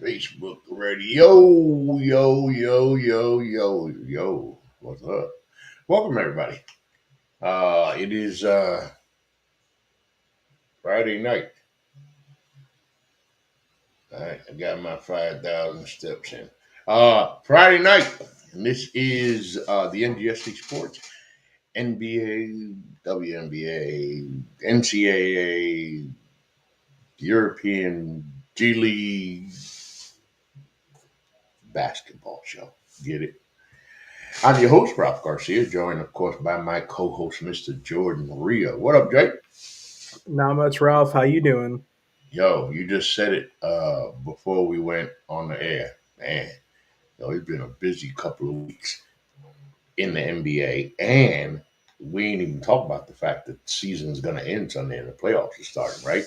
Facebook radio. Yo. What's up? Welcome, everybody. It is Friday night. All right, I got my 5,000 steps in. Friday night, and this is the NGSC Sports, NBA, WNBA, NCAA, European G League basketball show. Get it? I'm your host, Ralph Garcia, joined, of course, by my co-host, Mr. Jordan Rio. What up, Jake? Not much, Ralph. How you doing? Yo, you just said it before we went on the air. Man, it's been a busy couple of weeks in the NBA, and we ain't even talked about the fact that the season's going to end Sunday and the playoffs are starting, right?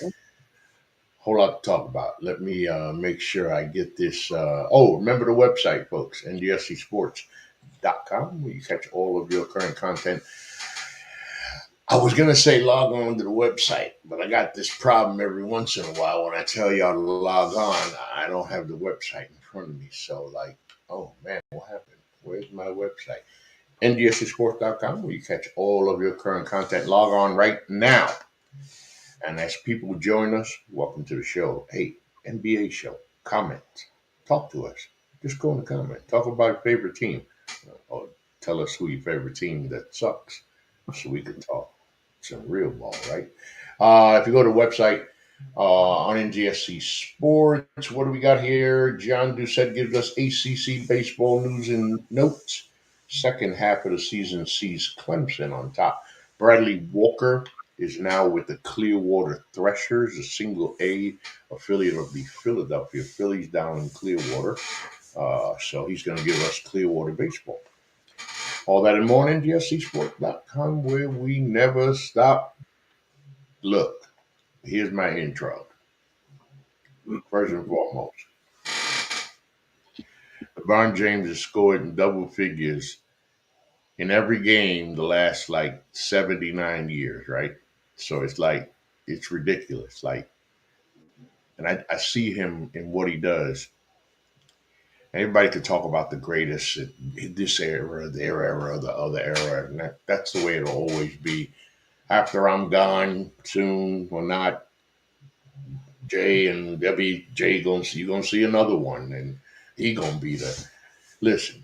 Whole lot to talk about. Let me make sure I get this. Remember the website, folks, NGSCSports.com, where you catch all of your current content. I was going to say log on to the website, but I got this problem every once in a while when I tell y'all to log on. I don't have the website in front of me. So, oh man, what happened? Where's my website? NGSCSports.com, where you catch all of your current content. Log on right now. And as people join us, welcome to the show. Hey, NBA show, comment, talk to us. Just go in the comment. Talk about your favorite team. Or tell us who your favorite team that sucks so we can talk some real ball, right? If you go to the website on NGSC Sports, what do we got here? John Doucette gives us ACC baseball news and notes. Second half of the season sees Clemson on top. Bradley Walker is now with the Clearwater Threshers, a single A affiliate of the Philadelphia Phillies down in Clearwater. So he's going to give us Clearwater baseball. All that and more on NGSCSports.com, where we never stop. Look, here's my intro. First and foremost, LeBron James has scored in double figures in every game the last 79 years, right? So it's ridiculous. And I see him in what he does. Everybody could talk about the greatest in this era, their era, the other era, and that's the way it'll always be. After I'm gone soon or not, Jay and Debbie, Jay you gonna see another one, and he gonna be the listen.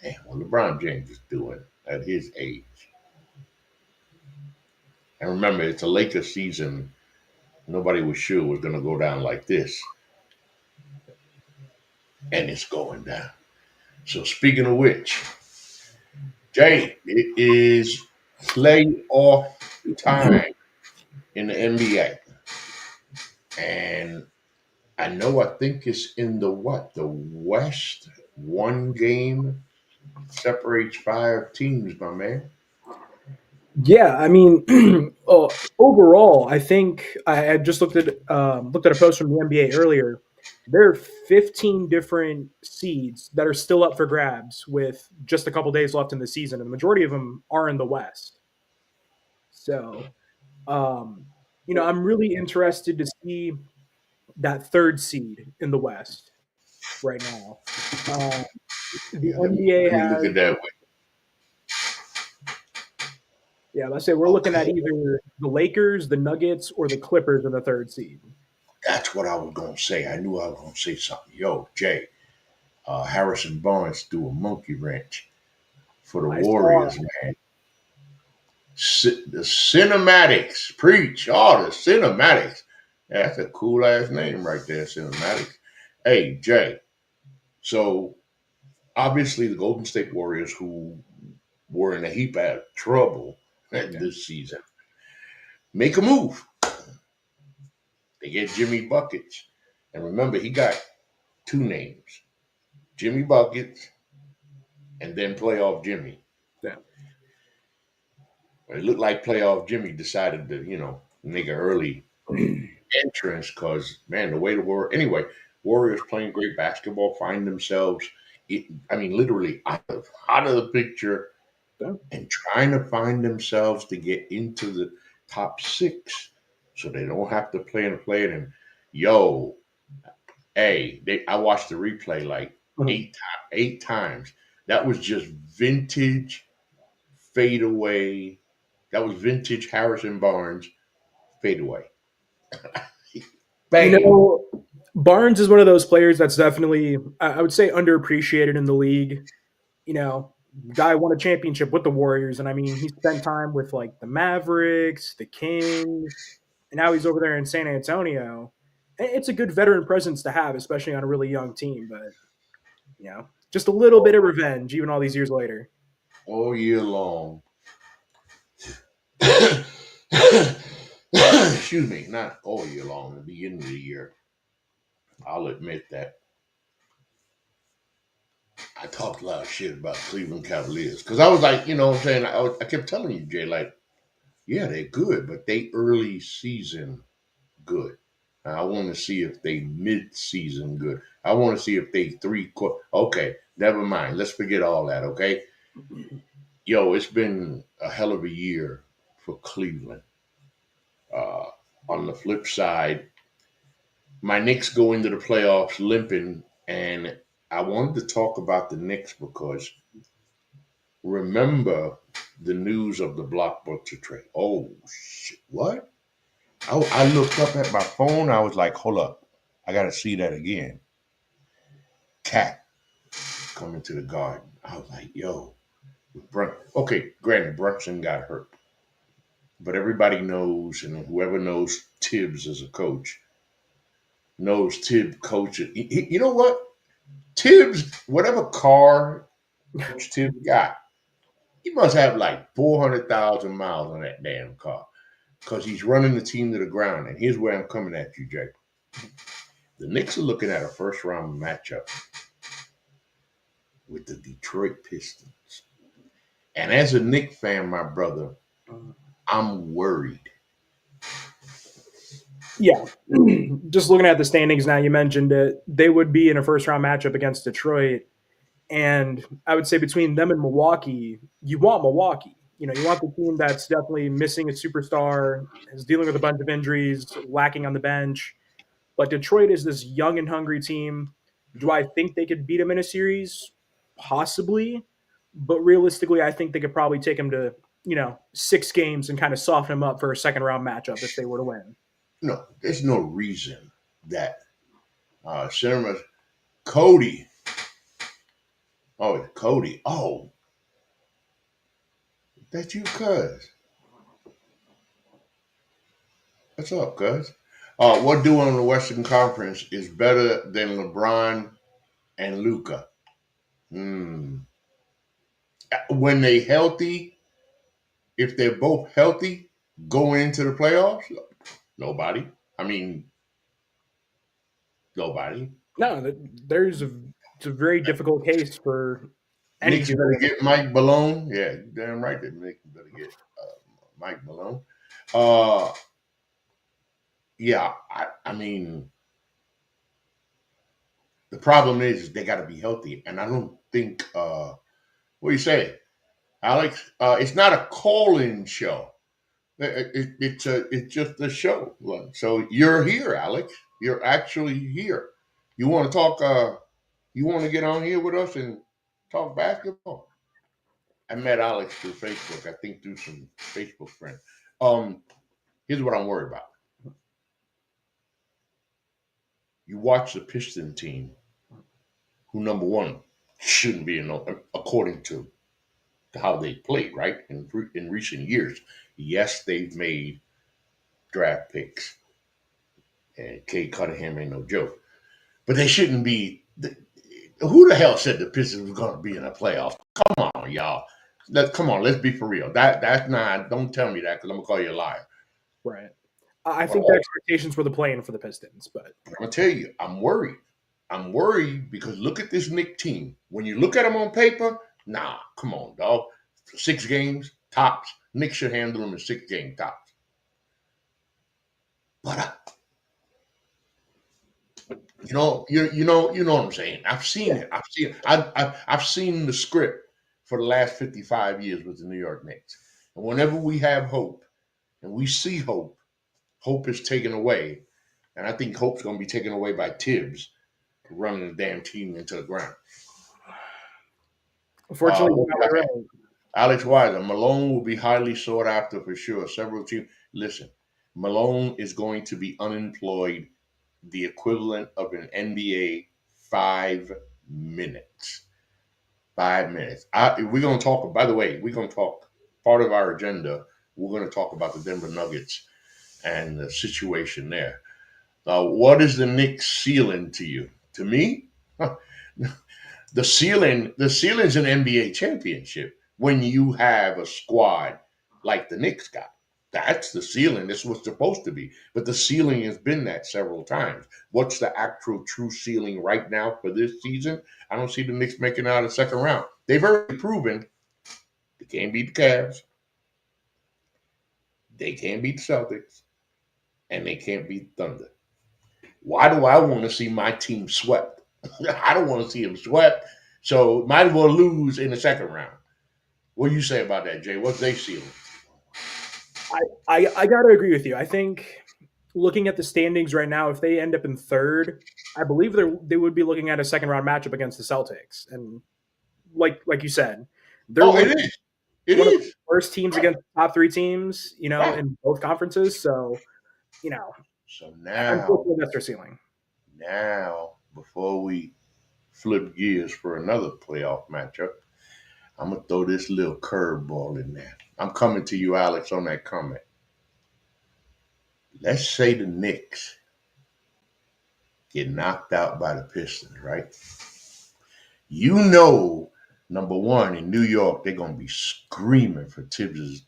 Man, what LeBron James is doing at his age, and remember, it's a Lakers season. Nobody was sure it was gonna go down like this, and it's going down. So speaking of which, Jay, it is playoff time in the NBA, and I think it's in the West. One game separates five teams, my man. Yeah, I mean, overall, I think I had just looked at a post from the NBA earlier. There are 15 different seeds that are still up for grabs with just a couple days left in the season, and the majority of them are in the West. So, um, I'm really interested to see that third seed in the West right now. Uh, the Yeah, NBA let me look has at that way. Yeah, let's say we're looking at Okay, either the Lakers, the Nuggets, or the Clippers in the third seed. that's what I was gonna say. I knew I was gonna say something. Yo, Jay, Harrison Barnes threw a monkey wrench for the I saw Warriors, man. The cinematics, preach. Oh, the cinematics. Yeah, that's a cool ass name right there, cinematics. Hey, Jay. So obviously the Golden State Warriors, who were in a heap of trouble yeah. this season, make a move. They get Jimmy Buckets. And remember, he got two names, Jimmy Buckets and then Playoff Jimmy. Yeah. It looked like Playoff Jimmy decided to, make an early entrance because, man, the way the Warriors playing great basketball, find themselves, literally out of the picture Yeah. and trying to find themselves to get into the top six so they don't have to play in the play. And yo, Hey, I watched the replay like Mhm. eight times. That was just vintage fadeaway. That was vintage Harrison Barnes fadeaway. You Bam. know, Barnes is one of those players that's definitely, I would say, underappreciated in the league. You know, guy won a championship with the Warriors, and I mean, he spent time with like the Mavericks, the Kings, and now he's over there in San Antonio. It's a good veteran presence to have, especially on a really young team. But just a little bit of revenge, even all these years later. All year long. Excuse me, not all year long, the beginning of the year. I'll admit that I talked a lot of shit about Cleveland Cavaliers because I was like, you know what I'm saying? I kept telling you, Jay, like, yeah, they're good, but they early season good. I want to see if they mid season good. I want to see if they three quarter. Okay, never mind. Let's forget all that, okay? Yo, it's been a hell of a year for Cleveland. Uh, on the flip side, my Knicks go into the playoffs limping, and I wanted to talk about the Knicks because remember the news of the blockbuster trade. Oh shit! What? I looked up at my phone. I was like, hold up, I got to see that again. Cat coming to the garden. I was like, yo, okay. Granted, Brunson got hurt, but everybody knows, and whoever knows Tibbs as a coach knows Tibbs coaches. You know what? Tibbs, whatever car Coach Tibbs got, he must have like 400,000 miles on that damn car because he's running the team to the ground. And here's where I'm coming at you, Jay. The Knicks are looking at a first round matchup with the Detroit Pistons. And as a Knicks fan, my brother, I'm worried. Yeah, just looking at the standings now, you mentioned it. They would be in a first round matchup against Detroit. And I would say between them and Milwaukee, you want Milwaukee. You want the team that's definitely missing a superstar, is dealing with a bunch of injuries, lacking on the bench. But Detroit is this young and hungry team. Do I think they could beat them in a series? Possibly. But realistically, I think they could probably take them to, 6 games and kind of soften them up for a second round matchup if they were to win. No, there's no reason that Cinema Cody. Oh, it's Cody. Oh, that's you, cuz. What's up, cuz? What doing in the Western Conference is better than LeBron and Luca? Hmm. When they healthy, if they're both healthy going into the playoffs, nobody. I mean, nobody. No, it's a very difficult case for any Knicks better duo. get Mike Malone. Yeah, damn right that Knicks better get Mike Malone. Uh, yeah, I mean, the problem is they got to be healthy, and I don't think. What do you say, Alex? It's not a call-in show. It's just a show. So you're here, Alex. You're actually here. You want to talk? You want to get on here with us and talk basketball? I met Alex through Facebook. I think through some Facebook friends. Um, Here's what I'm worried about. You watch the Piston team, who number one shouldn't be in, according to how they played, right? In recent years, yes, they've made draft picks, and Kay Cunningham ain't no joke, but they shouldn't be. Who the hell said the Pistons was going to be in a playoff? Come on, y'all. Come on. Let's be for real. That's not. Don't tell me that because I'm gonna call you a liar. Right. I But think the expectations were the playing for the Pistons, but I'm gonna tell you, I'm worried. I'm worried because look at this Nick team. When you look at them on paper, nah, come on, dog. 6 games tops. Nick should handle them in 6 game tops. But you know what I'm saying. I've seen yeah, it. I've seen the script for the last 55 years with the New York Knicks. And whenever we have hope and we see hope, hope is taken away. And I think hope's going to be taken away by Tibbs. running the damn team into the ground. Unfortunately, What you're we got? probably right. Alex Weiser, Malone will be highly sought after for sure. Several teams. Listen, Malone is going to be unemployed the equivalent of an NBA 5 minutes. 5 minutes. We're going to talk, by the way, we're going to talk part of our agenda. We're going to talk about the Denver Nuggets and the situation there. What is the Knicks ceiling to you? To me, the ceiling's an NBA championship when you have a squad like the Knicks got. That's the ceiling. That's what's supposed to be. But the ceiling has been that several times. What's the actual true ceiling right now for this season? I don't see the Knicks making it out of the second round. They've already proven they can't beat the Cavs, they can't beat the Celtics, and they can't beat the Thunder. Why do I want to see my team swept? I don't want to see them swept. So might as well lose in the second round. What do you say about that, Jay? What's they ceiling? I gotta agree with you. I think looking at the standings right now, if they end up in third, I believe they would be looking at a second round matchup against the Celtics. And like you said, they're Oh, it is. It one of the is. worst teams Right. against top three teams, Right. in both conferences. So, you know, So unfortunately, that's their ceiling. now, before we flip gears for another playoff matchup, I'm gonna throw this little curveball in there. I'm coming to you, Alex, on that comment. Let's say the Knicks get knocked out by the Pistons, right? You know, number one, in New York, they're gonna be screaming for Tibbs'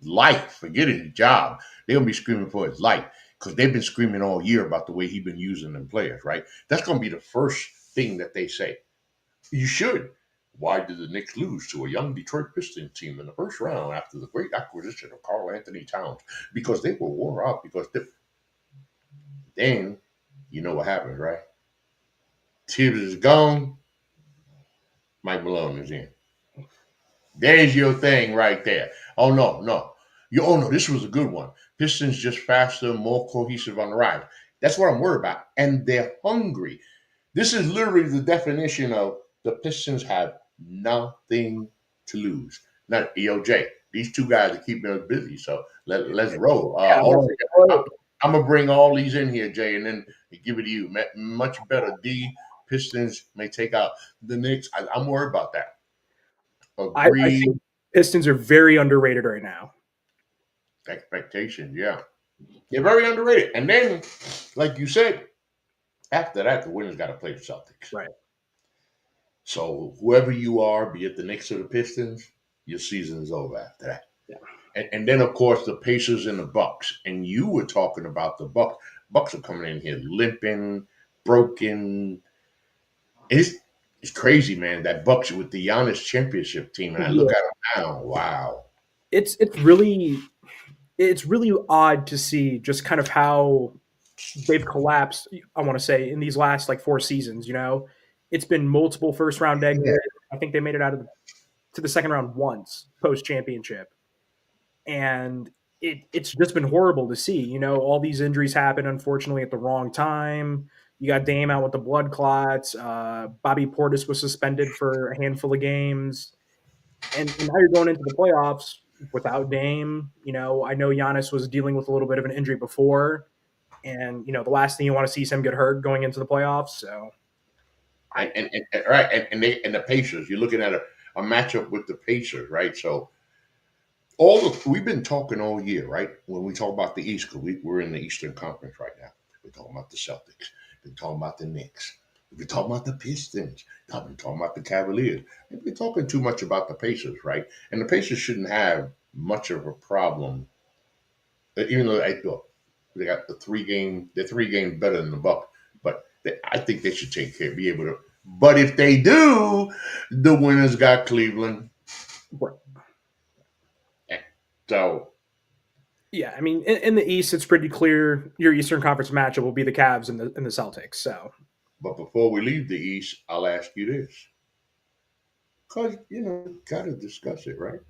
life. Forget his job. They're gonna be screaming for his life because they've been screaming all year about the way he's been using them players, right? That's gonna be the first thing that they say. You should. Why did the Knicks lose to a young Detroit Pistons team in the first round after the great acquisition of Karl Anthony Towns? Because they were wore out. Then you know what happens, right? Tibbs is gone. Mike Malone is in. There's your thing right there. Oh no, no. Oh no, this was a good one. Pistons just faster, more cohesive on the ride. That's what I'm worried about. And they're hungry. This is literally the definition of the Pistons have nothing to lose. Not EOJ. These two guys are keeping us busy. So let's roll. Yeah, I'm gonna bring all these in here, Jay, and then give it to you. Much better. D Pistons may take out the Knicks. I'm worried about that. I Agree. think Pistons are very underrated right now. Expectations, yeah. They're very underrated. And then, like you said, after that, the winner's got to play the Celtics. Right. So whoever you are, be it the Knicks or the Pistons, your season is over after that. Yeah. And then, of course, the Pacers and the Bucks. And you were talking about the Bucks. Bucks are coming in here limping, broken. It's crazy, man. That Bucks with the Giannis championship team, and I look Yeah. at them now. Wow. It's really odd to see just kind of how they've collapsed. I want to say in these last like 4 seasons. It's been multiple first round exits. Yeah. I think they made it out to the second round once post championship, and it's just been horrible to see. All these injuries happen unfortunately at the wrong time. You got Dame out with the blood clots. Bobby Portis was suspended for a handful of games, and now you're going into the playoffs without Dame. I know Giannis was dealing with a little bit of an injury before, and the last thing you want to see is him get hurt going into the playoffs. So, And the Pacers. You're looking at a matchup with the Pacers, right? So we've been talking all year, right? When we talk about the East, because we're in the Eastern Conference right now. We're talking about the Celtics. We're talking about the Knicks. We're talking about the Pistons. We're talking about the Cavaliers. We're talking too much about the Pacers, right? And the Pacers shouldn't have much of a problem, even though they got they're 3 games better than the Bucks. But I think they should be able to. But if they do, the winners got Cleveland. So yeah, I mean, in the East, it's pretty clear your Eastern Conference matchup will be the Cavs and the Celtics. So, but before we leave the East, I'll ask you this. Because, got to discuss it, right?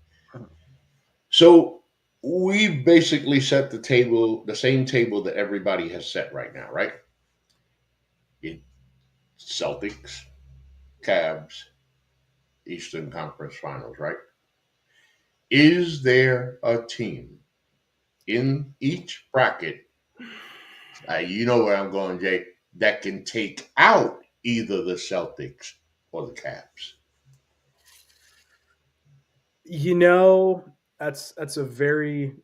So we've basically set the table, the same table that everybody has set right now, right? It's Celtics, Cavs, Eastern Conference Finals, right? Is there a team in each bracket, you know where I'm going, Jay, that can take out either the Celtics or the Cavs? You know, that's a very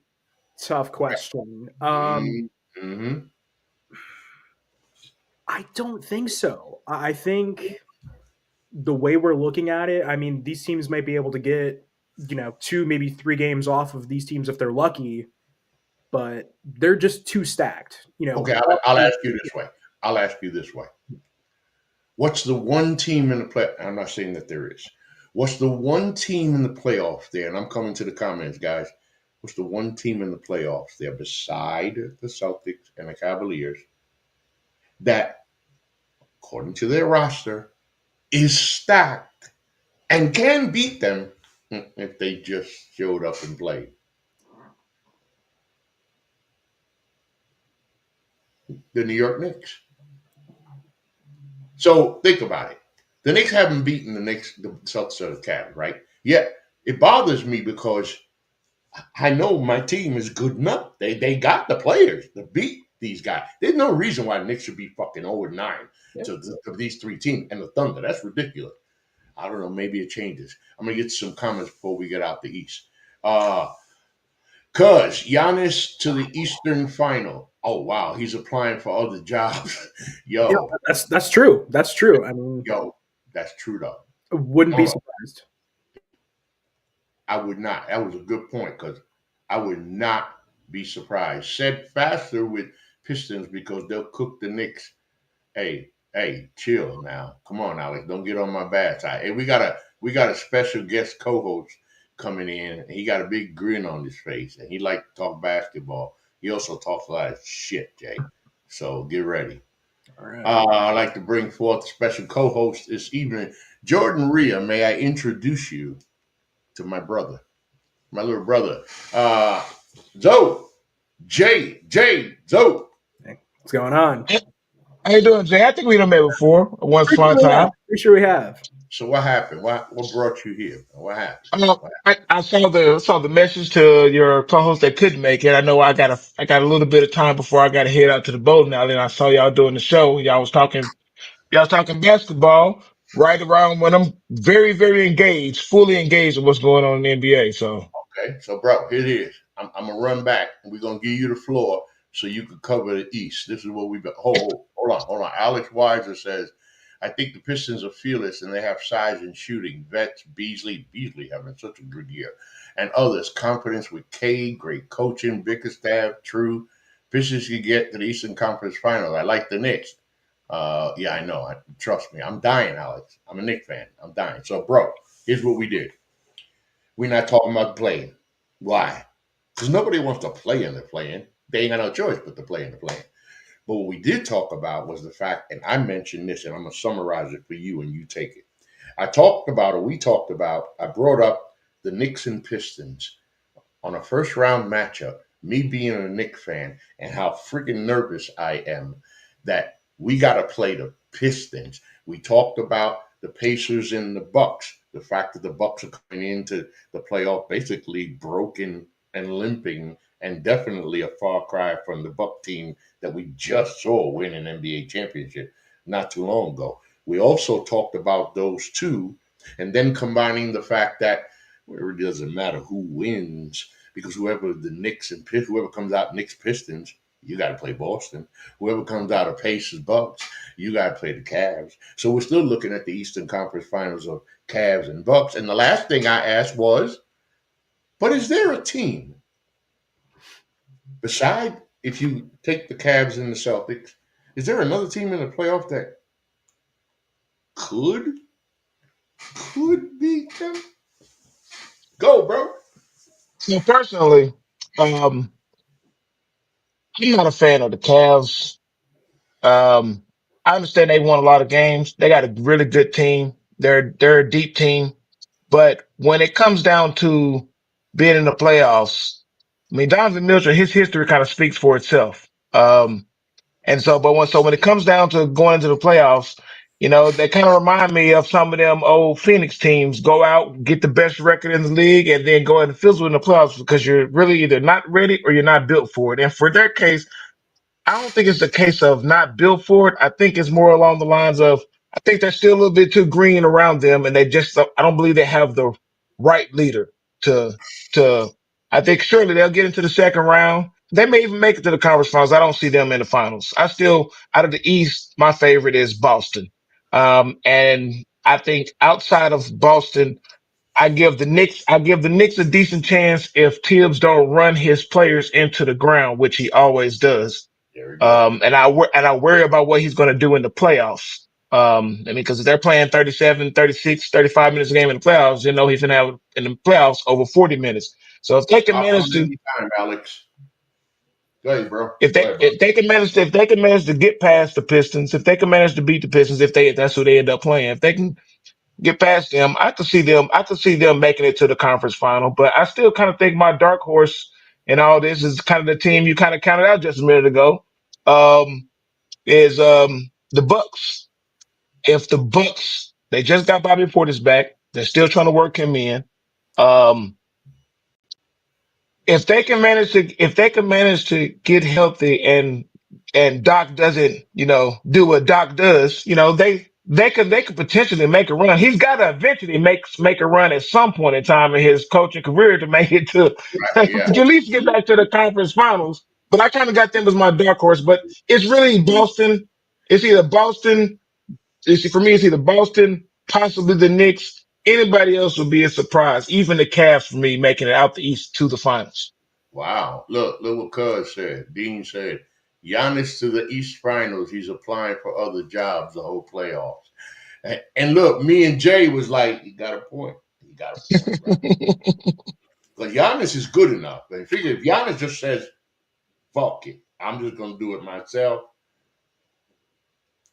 tough question. Mm-hmm. I don't think so. I think the way we're looking at it, I mean, these teams might be able to get, two, maybe 3 games off of these teams if they're lucky, but they're just too stacked. Okay, I'll ask you this way. I'll ask you this way. What's the one team in the play? I'm not saying that there is. What's the one team in the playoffs there? And I'm coming to the comments, guys. What's the one team in the playoffs there beside the Celtics and the Cavaliers that, according to their roster, is stacked and can beat them if they just showed up and played? The New York Knicks. So think about it. The Knicks haven't beaten the Celtics or the Cavs, right? Yet it bothers me because I know my team is good enough. They got the players to beat these guys. There's no reason why the Knicks should be fucking 0-9 Yeah. to these three teams and the Thunder. That's ridiculous. I don't know. Maybe it changes. I'm gonna get some comments before we get out the East. Cuz Giannis to the Eastern Final. Oh wow, he's applying for other jobs. Yeah, Yo, that's true. That's true. I mean, yo, that's true though. wouldn't be Hold on. surprised. I would not. That was a good point because I would not be surprised. Said faster with Pistons because they'll cook the Knicks. Hey, chill now. Come on, Alex. Don't get on my bad side. Hey, we got a special guest co-host coming in. He got a big grin on his face, and he like to talk basketball. He also talks a lot of shit, Jay. So get ready. All right. I'd like to bring forth a special co-host this evening, Jordan Rhea. May I introduce you to my brother, my little brother, Zoe, Zoe. What's going on? How you doing, Jay? I think we done met before once Pretty upon sure a we have. time. Pretty sure we have. So what happened? What brought you here? What happened? I saw the message to your co-host that couldn't make it. I know I got a little bit of time before I got to head out to the boat now. Then I saw y'all doing the show. Y'all was talking basketball right around when I'm very very engaged, fully engaged with what's going on in the NBA. So Okay, so bro, here it is. I'm gonna run back, and we're gonna give you the floor so you can cover the East. This is what we've been. Hold on. Alex Weiser says, I think the Pistons are fearless and they have size and shooting. Vets, Beasley having such a good year, and others. Confidence with K, great coaching, Bickerstaff, true. Pistons can get to the Eastern Conference Final. I like the Knicks. Yeah, I know. Trust me, I'm dying, Alex. I'm a Knicks fan. I'm dying. So, bro, here's what we did. We're not talking about playing. Why? Because nobody wants to play in the playing. They ain't got no choice but to play in the playing. But what we did talk about was the fact, and I mentioned this, and I'm going to summarize it for you and you take it. I brought up the Knicks and Pistons on a first round matchup, me being a Knicks fan, and how freaking nervous I am that we got to play the Pistons. We talked about the Pacers and the Bucks, the fact that the Bucks are coming into the playoff basically broken and limping, and definitely a far cry from the Buck team that we just saw win an NBA championship not too long ago. We also talked about those two, and then combining the fact that it really doesn't matter who wins because whoever comes out Knicks Pistons, you got to play Boston. Whoever comes out of Pacers Bucks, you got to play the Cavs. So we're still looking at the Eastern Conference Finals of Cavs and Bucks. And the last thing I asked was, but is there a team beside if you take the Cavs and the Celtics? Is there another team in the playoff that could beat them? Go, bro. so personally, um, I'm not a fan of the Cavs. Um, I understand they won a lot of games. They got a really good team. They're a deep team. But when it comes down to being in the playoffs, I mean, Donovan Mitchell, his history kind of speaks for itself. And so, but when it comes down to going into the playoffs, They kind of remind me of some of them old Phoenix teams. Go out, get the best record in the league, and then go ahead and fizzle in the playoffs because you're really either not ready or you're not built for it. And for their case, I don't think it's a case of not built for it. I think it's more along the lines of I think they're still a little bit too green around them, and they just I don't believe they have the right leader to to. I think surely they'll get into the second round. They may even make it to the conference finals. I don't see them in the finals. I still out of the East, my favorite is Boston, and I think outside of Boston, I give the Knicks a decent chance if Tibbs don't run his players into the ground, which he always does. There we go. And I worry about what he's going to do in the playoffs. I mean, because if they're playing 37, 36, 35 minutes a game in the playoffs, he's going to have in the playoffs over 40 minutes. So if they can Hop manage on to, anytime, Alex. Go ahead, bro. if Go they ahead, bro. if they can manage to, if they can manage to get past the Pistons, if they can manage to beat the Pistons, if that's who they end up playing, if they can get past them, I could see them. I could see them making it to the conference final. But I still kind of think my dark horse in all this is kind of the team you kind of counted out just a minute ago. Is the Bucks. If the Bucks, they just got Bobby Portis back, they're still trying to work him in. Um, if they can manage to get healthy and Doc doesn't, do what Doc does, they could potentially make a run. He's got to eventually make a run at some point in time in his coaching career to make it to Right, at yeah. least get back to the conference finals. But I kind of got them as my dark horse. But it's really Boston. It's either Boston. For me, it's either Boston, possibly the Knicks. Anybody else would be a surprise. Even the Cavs for me making it out the East to the finals. Wow. Look what Cuz said. Dean said, Giannis to the East Finals. He's applying for other jobs the whole playoffs. And look, me and Jay was like, he got a point. He got a point, right? But Giannis is good enough. And figure if Giannis just says, fuck it, I'm just going to do it myself,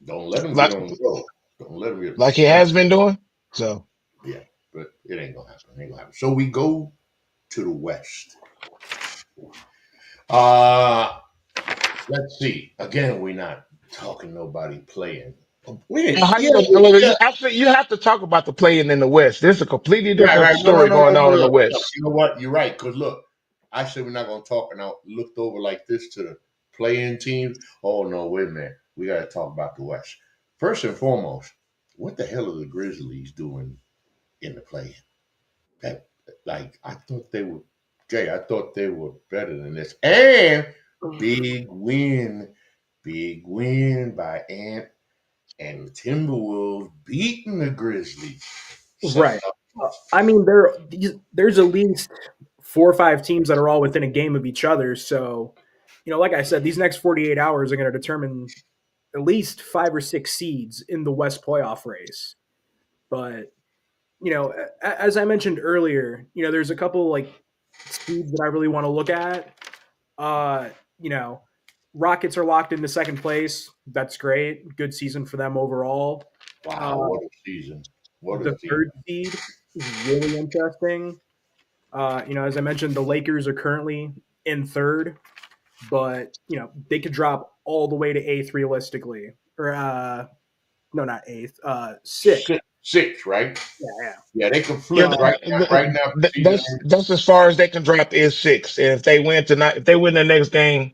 don't let him get like on the road. Don't let him get like he has been doing. So Yeah, but it ain't going to happen. It ain't going to happen. So we go to the West. Uh, let's see. Again, we're not talking nobody playing. now, how you Yeah, gonna? Well, you have to talk about the playing in the West. There's a completely right, different right. No, no, story no, going no, no, on in the no. No. West. You know what? You're right. Because look, I said we're not going to talk, and I looked over like this to the playing teams. Oh no, wait a minute. We got to talk about the West first and foremost. What the hell are the Grizzlies doing in the play? That like I thought they were. Jay, I thought they were better than this. And big win, big win by Ant and the Timberwolves beating the Grizzlies, setting Right. up. I mean, there's at least 4 or 5 teams that are all within a game of each other. So, like I said, these next 48 hours are going to determine at least 5 or 6 seeds in the West playoff race. But, as I mentioned earlier, there's a couple like seeds that I really want to look at. Uh, you know, Rockets are locked into second place. That's great. Good season for them overall. Wow, Uh, what a season! What a the season! third seed is really interesting. As I mentioned, the Lakers are currently in third, but they could drop all the way to eighth realistically, or no, not eighth, sixth. Six, right? Yeah, yeah. Yeah, they can Yeah, flip right now. For season. that's as far as they can drop is six. And if they win tonight, if they win the next game,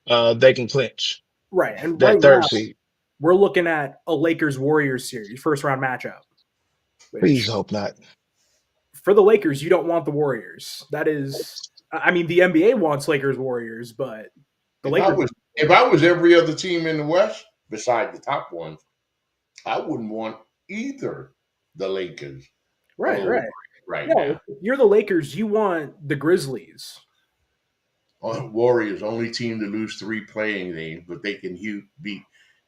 they can clinch Right. And right that now third seed. we're looking at a Lakers Warriors series, first round matchup. Please Which hope not. for the Lakers, you don't want the Warriors. That is, I mean, the NBA wants Lakers Warriors, but the If I Lakers, was if I was every other team in the West, beside the top ones, I wouldn't want either the Lakers or the right, Warriors right. right Yeah, now. if you're the Lakers, you want the Grizzlies. Warriors only team to lose 3 playing games, but they can beat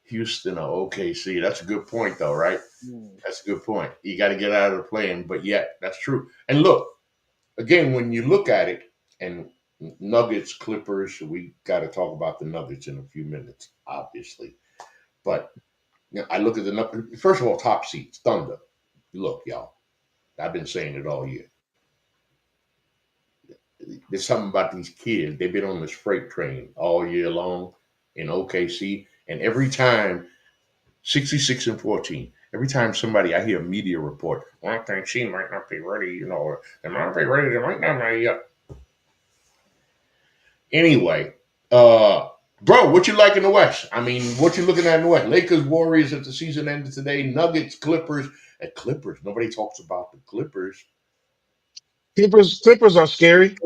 Houston or OKC. That's a good point, though, right? Mm. That's a good point. You got to get out of the playing, but yet that's true. And look, again, when you look at it, and Nuggets, Clippers, we got to talk about the Nuggets in a few minutes, obviously. But I look at the first of all, top seeds, Thunder. Look, y'all, I've been saying it all year. There's something about these kids. They've been on this freight train all year long in OKC, and every time 66-14. Every time somebody I hear a media report, well, I think she might not be ready, or they might not be ready, they might not be yet. Anyway, bro, what you like in the West? I mean, what you looking at in the West? Lakers, Warriors at the season ended today. Nuggets, Clippers. At Clippers, nobody talks about the Clippers. Clippers are scary.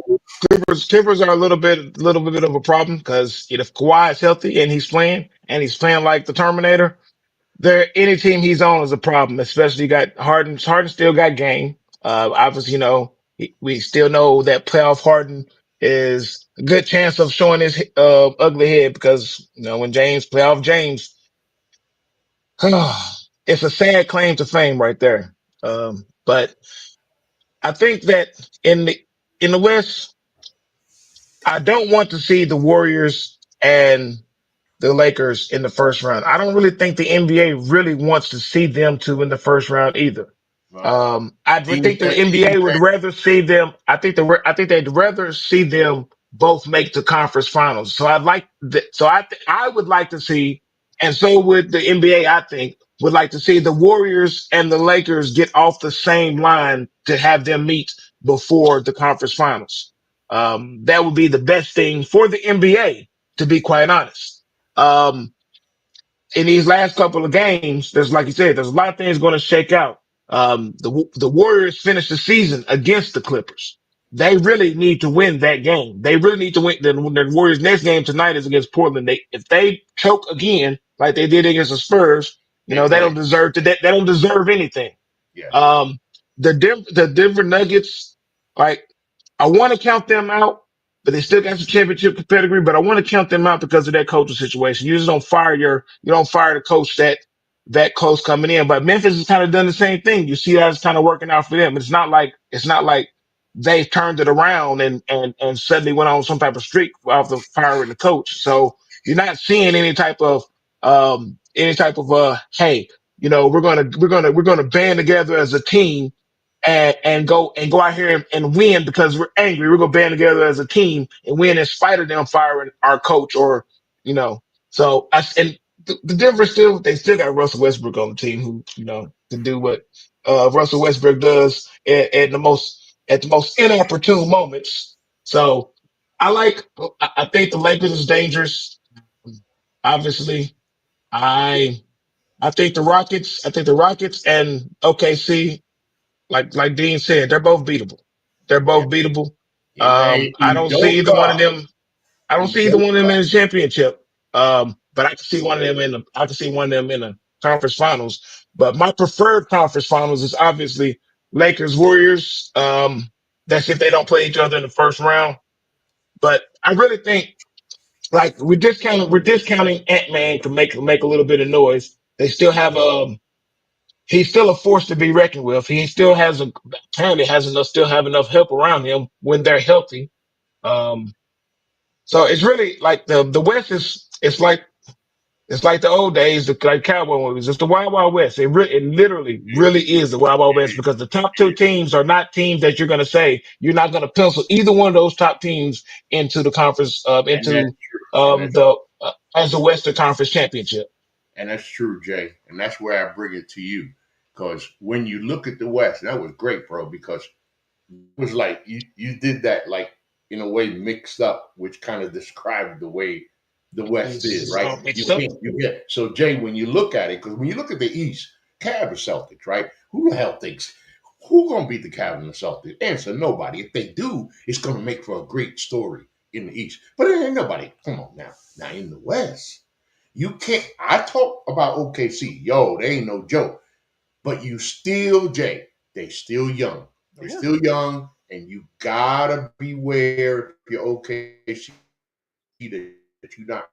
Clippers are a little bit of a problem because if Kawhi is healthy and he's playing like the Terminator, there any team he's on is a problem. Especially you got Harden. Harden still got game. Obviously, we still know that playoff Harden is a good chance of showing his ugly head because when playoff James, it's a sad claim to fame right there. But I think that in the West, I don't want to see the Warriors and the Lakers in the first round. I don't really think the NBA really wants to see them two in the first round either. Well, I would teams think the that NBA teams would that rather see them. I think they'd rather see them both make the conference finals. So I'd like so I would like to see, and so would the NBA. I think would like to see the Warriors and the Lakers get off the same line to have them meet before the conference finals. That would be the best thing for the NBA, to be quite honest. Um, in these last couple of games, there's like you said, there's a lot of things going to shake out. The Warriors finished the season against the Clippers. They really need to win that game. They really need to win. The Warriors' next game tonight is against Portland. If they choke again, like they did against the Spurs, they they play. don't deserve to. They don't deserve anything. Yes, Um, the Denver Nuggets, like I want to count them out, but they still got some championship pedigree. But I want to count them out because of that coaching situation. You just don't fire the coach that close coming in. But Memphis has kind of done the same thing. You see that it's kind of working out for them. It's not like they turned it around and suddenly went on some type of streak after firing the coach. So you're not seeing any type of hey, we're gonna band together as a team and go out here and win because we're angry. We're gonna band together as a team and win in spite of them firing our coach or you know. So and the Denver they still got Russell Westbrook on the team who can do what Russell Westbrook does at the most inopportune moments. So I think the Lakers is dangerous. Obviously, I I think the Rockets and OKC like Dean said, they're both beatable. They're yeah, both beatable. man. I don't see either one of them. I don't see either one of them Udoka. in the championship. But I can see one of them in the conference finals. But my preferred conference finals is obviously Lakers Warriors. That's if they don't play each other in the first round. But I really think like we're discounting Ant Man to make a little bit of noise. They still have he's still a force to be reckoned with. He still has apparently has enough still have enough help around him when they're healthy. Um, so it's really like the West is it's like the old days, like cowboy movies. It's the Wild Wild West. It literally really is the Wild Wild West because the top two teams are not teams that you're going to say you're not going to pencil either one of those top teams into the conference And that's into true. the as the Western Conference Championship. And that's true, Jay. And that's where I bring it to you. Because when you look at the West, that was great, bro, because it was like you did that like in a way mixed up, which kind of described the way the West is, It's right? all You mixed up. can't you get so Jay, when you look at it, because when you look at the East, Cavs or Celtics, right? Who the hell thinks who gonna beat the Cavs and the Celtics? Answer nobody. If they do, it's gonna make for a great story in the East. But it ain't nobody. Come on now. Now in the West, you can't I talk about OKC. Yo, they ain't no joke. But you still, Jay, they still young. Oh, They yeah. still young, and you gotta beware if you're OKC that you're not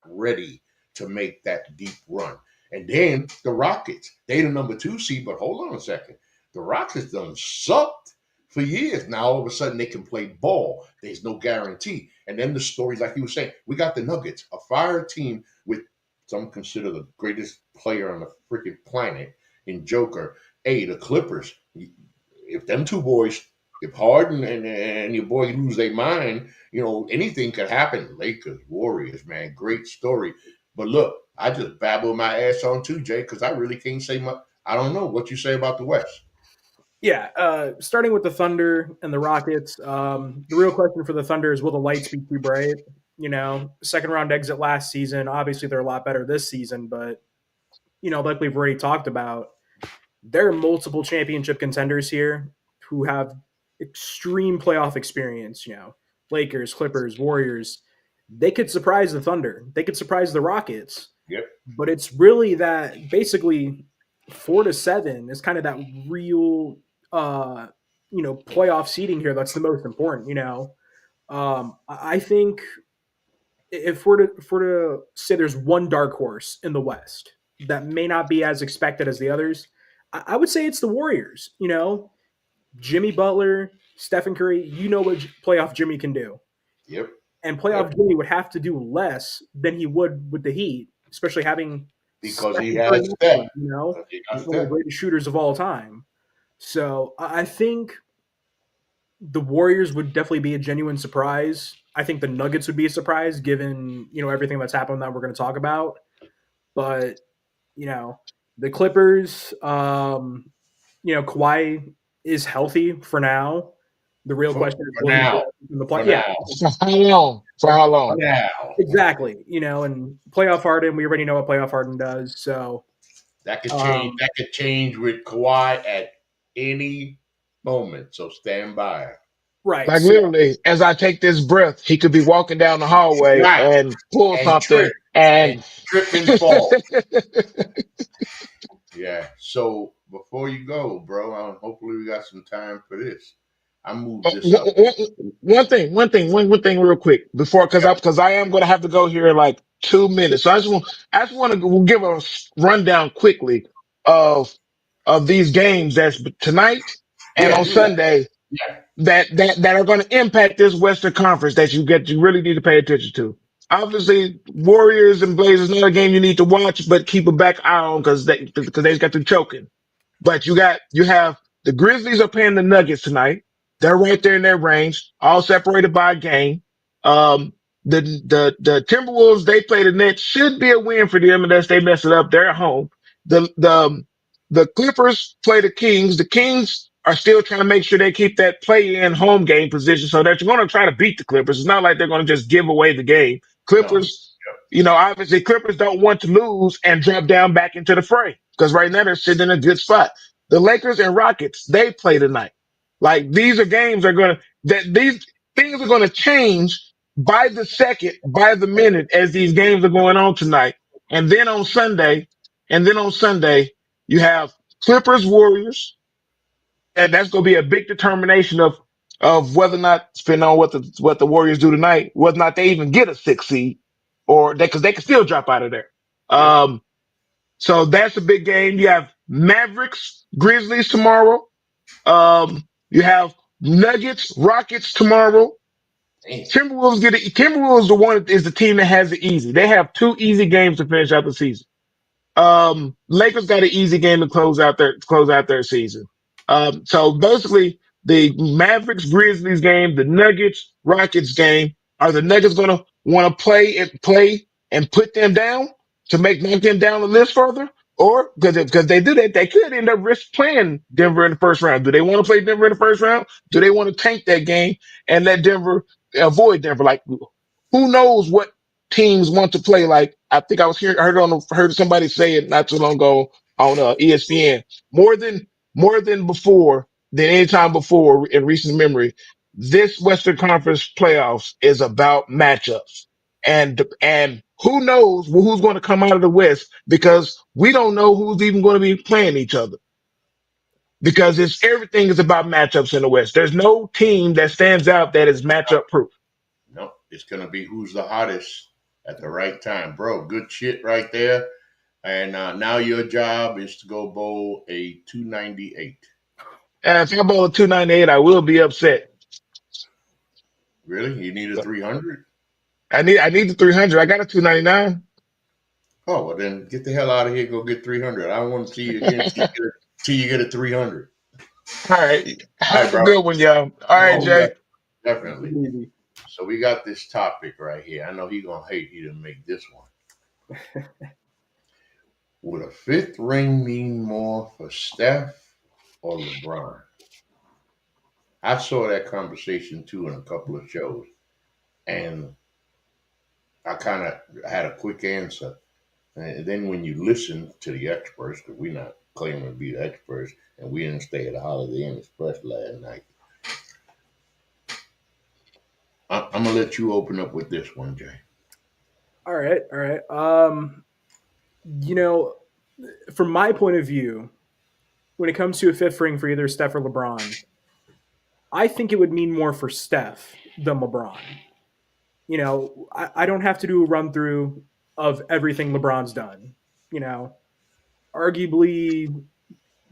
ready to make that deep run. And then the Rockets, they the number 2 seed, but hold on a second. The Rockets done sucked for years. Now all of a sudden they can play ball. There's no guarantee. And then the stories, like you were saying, we got the Nuggets, a fire team with some consider the greatest player on the freaking planet in Joker. Hey, the Clippers. If them two boys, if Harden and your boy lose their mind, anything could happen. Lakers, Warriors, man, great story. But look, I just babble my ass on too, Jay, because I really can't say much. I don't know what you say about the West. Yeah, starting with the Thunder and the Rockets, the real question for the Thunder is will the lights be too bright? Second round exit last season. Obviously, they're a lot better this season, but like we've already talked about, there are multiple championship contenders here who have extreme playoff experience. Lakers, Clippers, Warriors. They could surprise the Thunder. They could surprise the Rockets. Yep. But it's really that basically 4 to 7 is kind of that real, playoff seeding here. That's the most important. I think if we're to say there's one dark horse in the West that may not be as expected as the others, I would say it's the Warriors. Jimmy Butler, Stephen Curry. You know what playoff Jimmy can do, Yep. and playoff Yep. Jimmy would have to do less than he would with the Heat, especially having Because he Stephen Curry, has Steph. one Because he got of the Steph. greatest shooters of all time. So I think the Warriors would definitely be a genuine surprise. I think the Nuggets would be a surprise given, everything that's happened that we're going to talk about. But, the Clippers, Kawhi is healthy for now. The real question is, For will he now. play in the For play? Yeah, now. For how long? For how For long? now. exactly. And playoff Harden, we already know what playoff Harden does. So That could change. That could change with Kawhi at any moment. So stand by. right. Like So literally, as I take this breath, he could be walking down the hallway Right. and pull And something trip. and And trip and fall. Yeah. So before you go, bro, hopefully we got some time for this. I moved this up. one thing real quick before, Yep. because I am going to have to go here in like 2 minutes. So I just want to give a rundown quickly of, these games that's tonight and Yeah. on Do that. Sunday Yeah. that are going to impact this Western Conference that you really need to pay attention to. Obviously, Warriors and Blazers, another game you need to watch, but keep a back eye on because they just got through choking. But you have the Grizzlies are playing the Nuggets tonight. They're right there in their range, all separated by a game. Um, the Timberwolves, they play the Nets, should be a win for them unless they mess it up. They're at home. The Clippers play the Kings. The Kings are still trying to make sure they keep that play-in home game position so that you're going to try to beat the Clippers. It's not like they're going to just give away the game. No. Clippers, obviously Clippers don't want to lose and drop down back into the fray because right now they're sitting in a good spot. The Lakers and Rockets, they play tonight. Like these are games are going to, that these things are going to change by the second, by the minute as these games are going on tonight. And then on Sunday, you have Clippers Warriors, and that's going to be a big determination of whether or not, depending on what the Warriors do tonight, whether or not they even get a 6 seed, or because they can still drop out of there. Yep. So that's a big game. You have Mavericks Grizzlies tomorrow. You have Nuggets Rockets tomorrow. Damn. Timberwolves is the team that has it easy. They have 2 easy games to finish out the season. Lakers got an easy game to close out their season. So basically the Mavericks Grizzlies game, the Nuggets Rockets game, are the Nuggets going to want to play and put them down to knock them down the list further? Or because they do that, they could end up risk playing Denver in the first round. Do they want to play Denver in the first round? Do they want to tank that game and let Denver avoid Denver? Like, who knows what teams want to play? Like, I think heard somebody say it not too long ago on ESPN. More than before, than any time before in recent memory, this Western Conference playoffs is about matchups. And who knows who's going to come out of the West because we don't know who's even going to be playing each other because everything is about matchups in the West. There's no team that stands out that is matchup proof. No. It's gonna be who's the hottest at the right time, bro. Good shit right there. And now your job is to go bowl a 298. And if I bowl a 298, I will be upset. Really? You need a 300? I need the 300. I got a 299. Oh, well, then get the hell out of here. Go get 300. I don't want to see you again till you get a 300. All right. All right, Have a bro. good one, y'all. All right, Oh, Jay. definitely. So we got this topic right here. I know he's going to hate he didn't make this one. Would a fifth ring mean more for Steph or LeBron? I saw that conversation too in a couple of shows, and I kind of had a quick answer. And then when you listen to the experts, because we're not claiming to be the experts, and we didn't stay at the Holiday Inn Express last night, I'm gonna let you open up with this one, Jay. All right, all right. You know, from my point of view, when it comes to a fifth ring for either Steph or LeBron, I think it would mean more for Steph than LeBron. I don't have to do a run through of everything LeBron's done. You know, arguably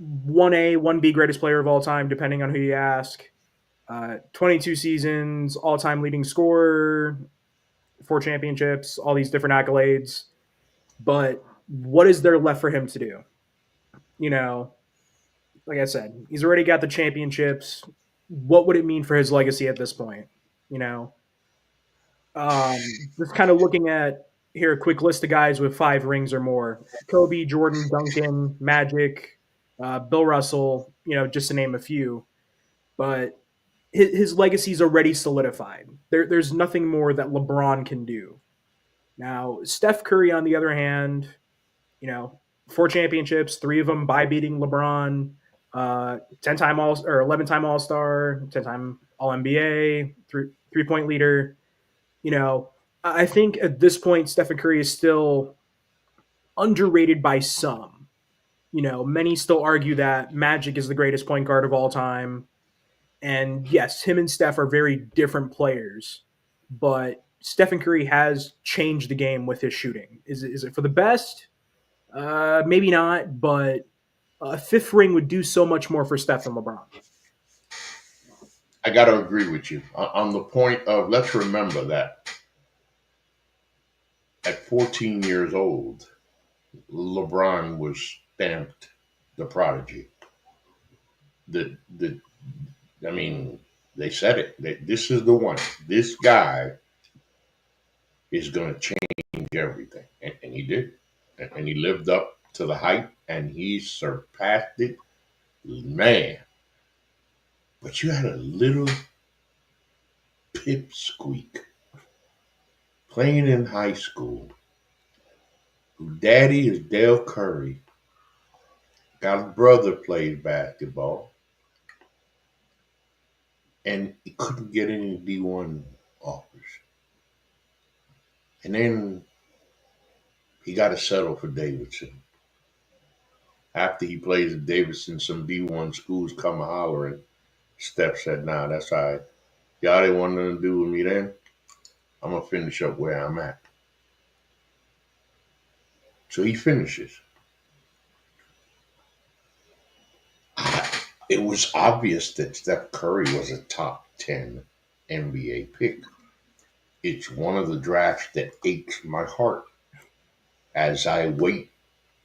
1A, 1B greatest player of all time, depending on who you ask. 22 seasons, all time leading scorer, 4 championships, all these different accolades. But what is there left for him to do? You know, like I said, he's already got the championships. What would it mean for his legacy at this point? You know, just kind of looking at here a quick list of guys with 5 rings or more: Kobe, Jordan, Duncan, Magic, Bill Russell. Just to name a few. But his legacy is already solidified. There's nothing more that LeBron can do. Now, Steph Curry, on the other hand, you know, 4 championships, 3 of them by beating LeBron, 10-time All or 11-time All Star, 10-time All NBA, 3-point leader. I think at this point, Stephen Curry is still underrated by some. Many still argue that Magic is the greatest point guard of all time. And yes, him and Steph are very different players, but Stephen Curry has changed the game with his shooting. Is it for the best? Maybe not, but a fifth ring would do so much more for Steph than LeBron. I got to agree with you on the point of let's remember that at 14 years old, LeBron was stamped the prodigy. The I mean, they said it. This is the one. This guy is going to change everything, and he did, and he lived up to the hype, and he surpassed it, man. But you had a little pipsqueak playing in high school, whose daddy is Dale Curry, got a brother plays basketball, and he couldn't get any D1 offers. And then he got to settle for Davidson. After he plays at Davidson, some D1 schools come a hollering. Steph said, nah, that's all right. Y'all didn't want nothing to do with me then. I'm going to finish up where I'm at. So he finishes. It was obvious that Steph Curry was a top 10 NBA pick. It's one of the drafts that aches my heart as I wait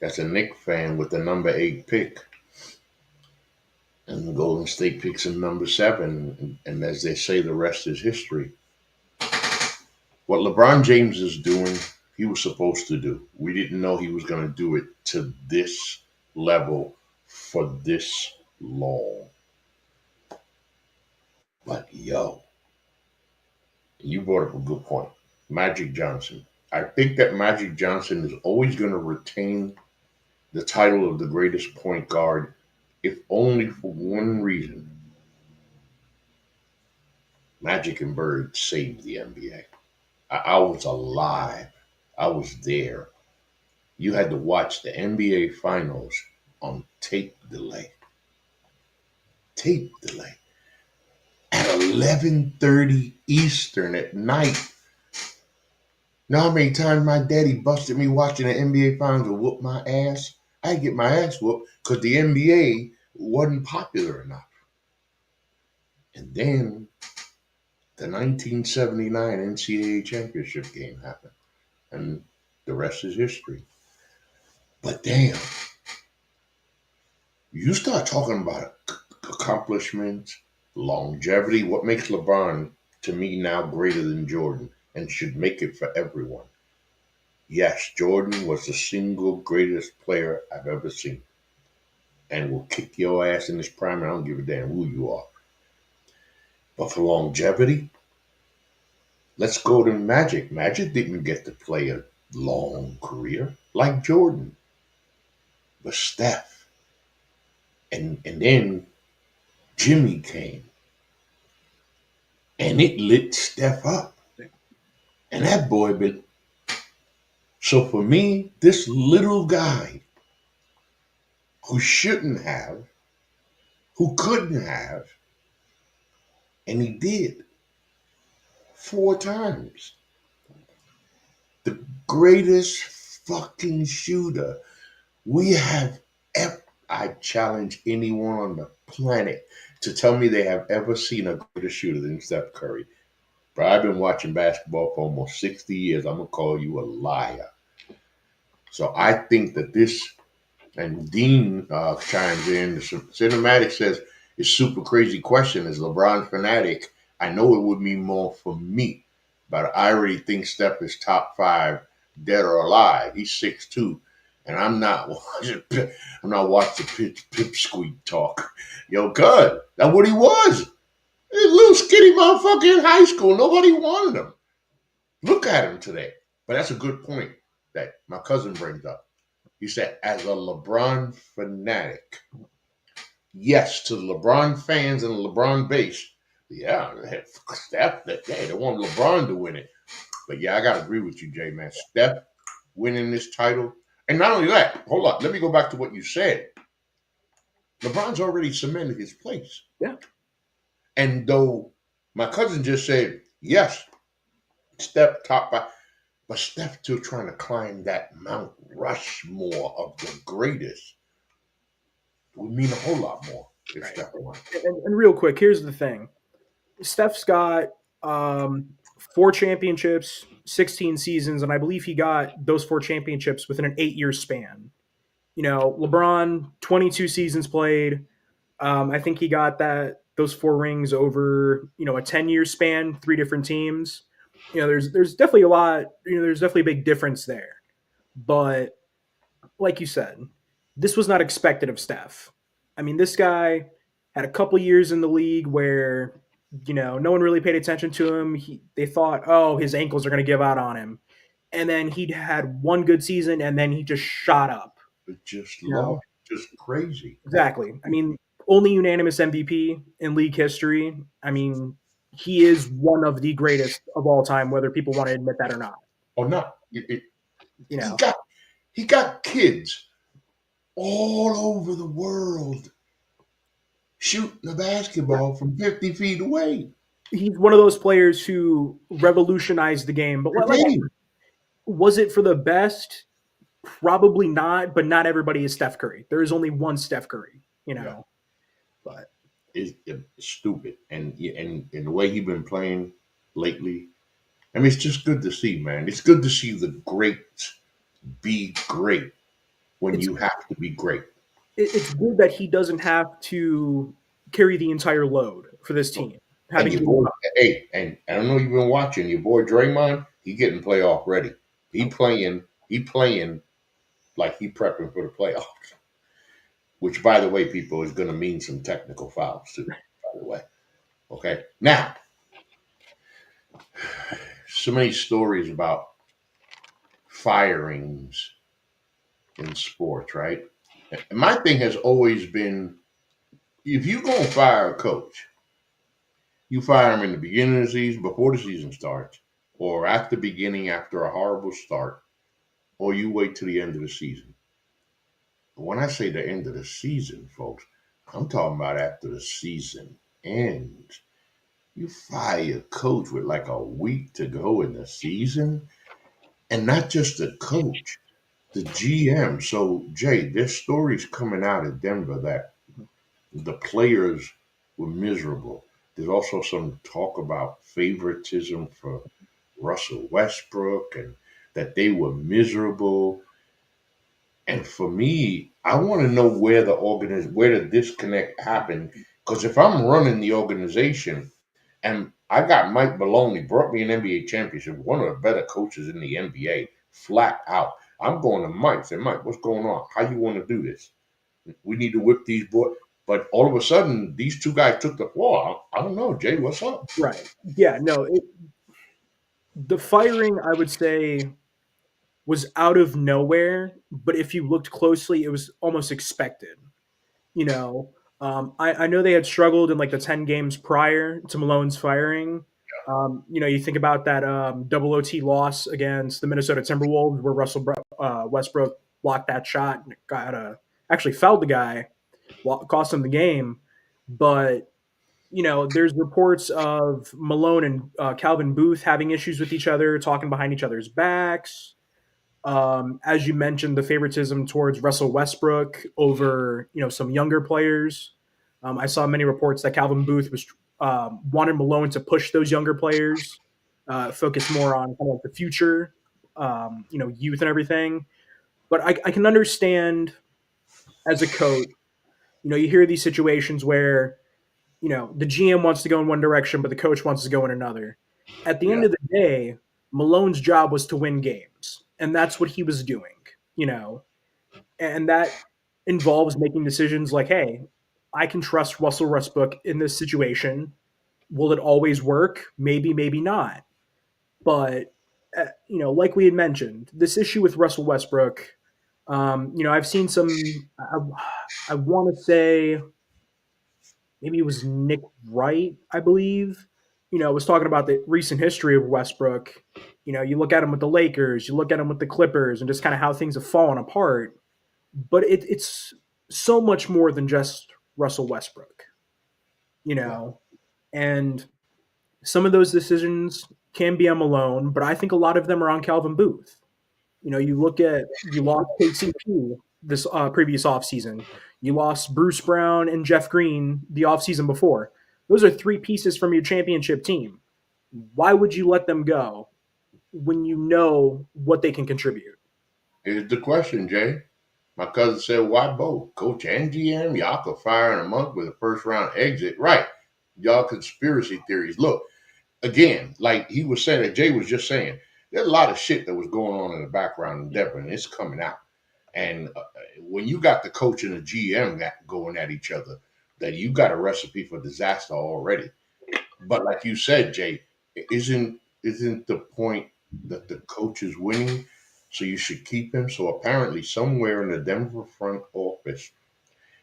as a Knicks fan with the number 8 pick. And the Golden State picks him number 7. And as they say, the rest is history. What LeBron James is doing, he was supposed to do. We didn't know he was going to do it to this level for this long. But yo, you brought up a good point. Magic Johnson. I think that Magic Johnson is always going to retain the title of the greatest point guard, if only for one reason. Magic and Bird saved the NBA. I was alive. I was there. You had to watch the NBA Finals on tape delay. Tape delay. At 11:30 Eastern at night. Know how many times my daddy busted me watching the NBA Finals and whoop my ass? I get my ass whooped because the NBA wasn't popular enough. And then the 1979 NCAA championship game happened. And the rest is history. But damn, you start talking about accomplishments, longevity. What makes LeBron, to me, now greater than Jordan and should make it for everyone? Yes, Jordan was the single greatest player I've ever seen, and will kick your ass in his prime. And I don't give a damn who you are. But for longevity, let's go to Magic. Magic didn't get to play a long career like Jordan, but Steph, and then Jimmy came, and it lit Steph up, and that boy been. So for me, this little guy who shouldn't have, who couldn't have, and he did 4 times. The greatest fucking shooter we have ever. I challenge anyone on the planet to tell me they have ever seen a greater shooter than Steph Curry. But I've been watching basketball for almost 60 years. I'm going to call you a liar. So I think that this, and Dean chimes in, the cinematic says, it's super crazy question. Is LeBron fanatic? I know it would mean more for me, but I already think Steph is top 5, dead or alive. He's 6'2", and I'm not watching. I'm not watching pipsqueak talk. Yo, good. That's what he was. A little skinny motherfucker in high school. Nobody wanted him. Look at him today. But that's a good point that my cousin brings up. He said, as a LeBron fanatic, yes, to the LeBron fans and the LeBron base, yeah, Steph, they want LeBron to win it. But yeah, I got to agree with you, Jay, man. Steph winning this title. And not only that, hold on, let me go back to what you said. LeBron's already cemented his place. Yeah. And though my cousin just said, yes, Steph top 5, but Steph still trying to climb that Mount Rushmore of the greatest would mean a whole lot more if Right. Steph won. And real quick, here's the thing: Steph's got 4 championships, 16 seasons, and I believe he got those 4 championships within an 8-year span. You know, LeBron, 22 seasons played. I think he got those 4 rings over a 10-year span, 3 different teams. There's definitely a lot. There's definitely a big difference there. But like you said, this was not expected of Steph. I mean, this guy had a couple years in the league where no one really paid attention to him. They thought, oh, his ankles are going to give out on him, and then he'd had one good season, and then he just shot up. But just You know? lost, just crazy. Exactly. I mean, only unanimous MVP in league history. I mean, he is one of the greatest of all time, whether people want to admit that or not. Or not. You know, He got kids all over the world shooting a basketball from 50 feet away. he's one of those players who revolutionized the game. But was it for the best? Probably not. But not everybody is Steph Curry. There is only one Steph Curry. Yeah. But It's stupid. And the way he's been playing lately, I mean, it's just good to see, man. It's good to see the greats be great when you have to be great. it's good that he doesn't have to carry the entire load for this team. And your boy, hey, and I don't know you've been watching your boy Draymond. He getting playoff ready. He playing like he prepping for the playoffs. Which, by the way, people, is going to mean some technical fouls too. By the way, okay. Now, so many stories about firings in sports, right? And my thing has always been, if you're going to fire a coach, you fire him in the beginning of the season, before the season starts, or at the beginning after a horrible start, or you wait till the end of the season. But when I say the end of the season, folks, I'm talking about after the season ends. You fire your coach with like a week to go in the season, and not just the coach, the GM. So, Jay, there's stories coming out of Denver that the players were miserable. There's also some talk about favoritism for Russell Westbrook and that they were miserable. And for me, I want to know where the disconnect happened. Because if I'm running the organization and I got Mike Maloney, brought me an NBA championship, one of the better coaches in the NBA, flat out. I'm going to Mike. Say, Mike, what's going on? How you want to do this? We need to whip these boys. But all of a sudden, these two guys took the floor. I don't know, Jay. What's up? Right. Yeah. No. The firing, I would say, was out of nowhere, but if you looked closely, it was almost expected. You know, I know they had struggled in like the 10 games prior to Malone's firing. You think about that double OT loss against the Minnesota Timberwolves where Westbrook blocked that shot and got actually fouled the guy, cost him the game. But there's reports of Malone and Calvin Booth having issues with each other, talking behind each other's backs. As you mentioned, the favoritism towards Russell Westbrook over some younger players. I saw many reports that Calvin Booth was wanted Malone to push those younger players, focus more on kind of like the future, youth and everything. But I can understand as a coach, you hear these situations where the GM wants to go in one direction, but the coach wants to go in another. At the end Yeah. of the day, Malone's job was to win games, and that's what he was doing, and that involves making decisions like, hey, I can trust Russell Westbrook in this situation. Will it always work? Maybe, maybe not. But, like we had mentioned, this issue with Russell Westbrook, I've seen I want to say, maybe it was Nick Wright, I believe, was talking about the recent history of Westbrook. You look at him with the Lakers, you look at him with the Clippers, and just kind of how things have fallen apart. But it's so much more than just Russell Westbrook, Yeah. and some of those decisions can be on Malone, but I think a lot of them are on Calvin Booth. You lost KCP this previous offseason. You lost Bruce Brown and Jeff Green the offseason before. Those are three pieces from your championship team. Why would you let them go when you know what they can contribute? Here's the question, Jay. My cousin said, why both? Coach and GM? Y'all could fire in a month with a first round exit. Right. Y'all conspiracy theories. Look, again, like he was saying, that Jay was just saying, there's a lot of shit that was going on in the background in Denver, and it's coming out. And when you got the coach and the GM going at each other, that you got a recipe for disaster already. But like you said, Jay, isn't the point that the coach is winning, so you should keep him? So apparently, somewhere in the Denver front office,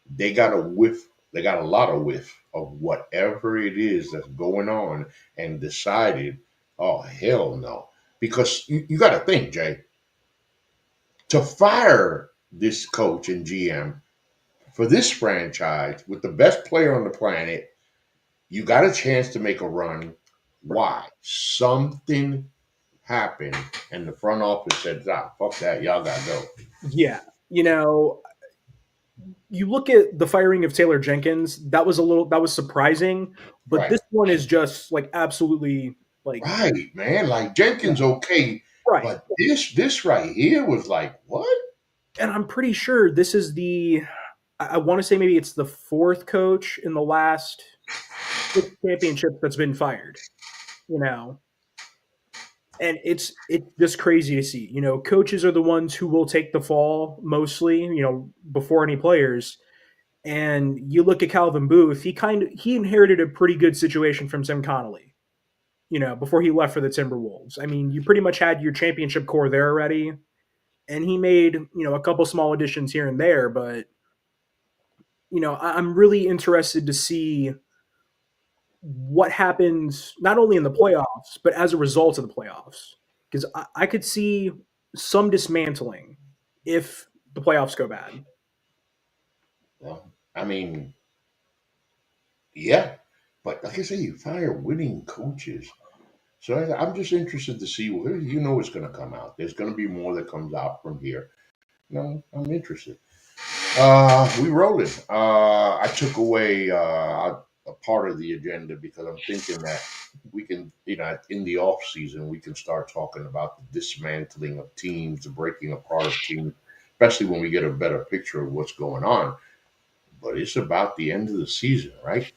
they got a whiff. They got a lot of whiff of whatever it is that's going on, and decided, oh hell no, because you got to think, Jay, to fire this coach and GM for this franchise with the best player on the planet, you got a chance to make a run. Why? Something happened, and the front office said, "Ah, fuck that, y'all gotta go." Yeah. You look at the firing of Taylor Jenkins, that was surprising, but Right, this one is just like absolutely like right, man. Like Jenkins, okay, right. but this right here was like, what? And I'm pretty sure this is I want to say maybe it's the fourth coach in the last six championships that's been fired, you know. And it's just crazy to see. Coaches are the ones who will take the fall mostly, before any players. And you look at Calvin Booth, he inherited a pretty good situation from Tim Connolly, before he left for the Timberwolves. I mean, you pretty much had your championship core there already, and he made, a couple small additions here and there, but I'm really interested to see what happens not only in the playoffs, but as a result of the playoffs. Because I could see some dismantling if the playoffs go bad. Well, I mean, yeah, but like I say, you fire winning coaches. So I'm just interested to see where it's going to come out. There's going to be more that comes out from here. No, I'm interested. We rolling. I took away a part of the agenda because I'm thinking that we can, in the off season, we can start talking about the dismantling of teams, the breaking apart of teams, especially when we get a better picture of what's going on. But it's about the end of the season, right?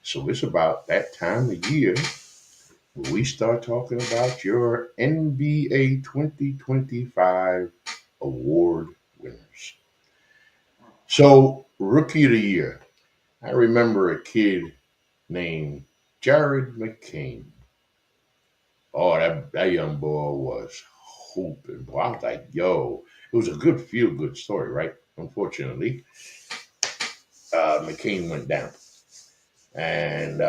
So it's about that time of year we start talking about your NBA 2025 award winners. So, Rookie of the Year. I remember a kid named Jared McCain. Oh, that young boy was hooping. Boy, I was like, yo, it was a good feel good story, right? Unfortunately, McCain went down. And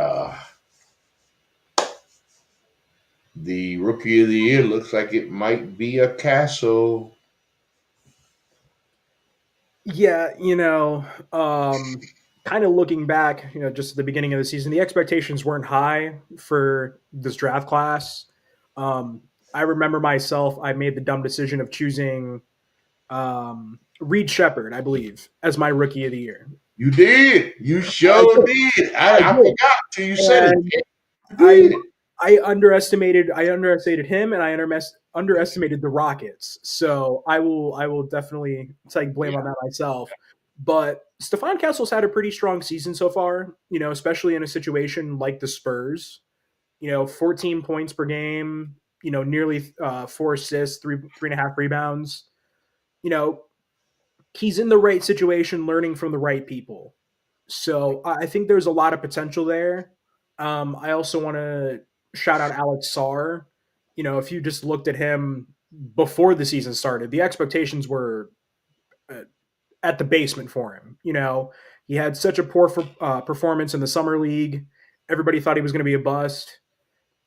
the Rookie of the Year looks like it might be a Castle. Yeah, kind of looking back, just at the beginning of the season, the expectations weren't high for this draft class. I remember myself, I made the dumb decision of choosing Reed Shepard, I believe, as my rookie of the year. You did. You I sure did. did. I I did. forgot till you said it. And You I did. I underestimated him, and I underestimated the Rockets. So I will definitely take blame on that myself. But Stephon Castle's had a pretty strong season so far. Especially in a situation like the Spurs. 14 points per game. Nearly 4 assists, three and a half rebounds. You know, he's in the right situation, learning from the right people. So I think there's a lot of potential there. I also want to shout out Alex Sarr. If you just looked at him before the season started, the expectations were uh, at the basement for him. He had such a poor performance in the summer league. Everybody thought he was going to be a bust,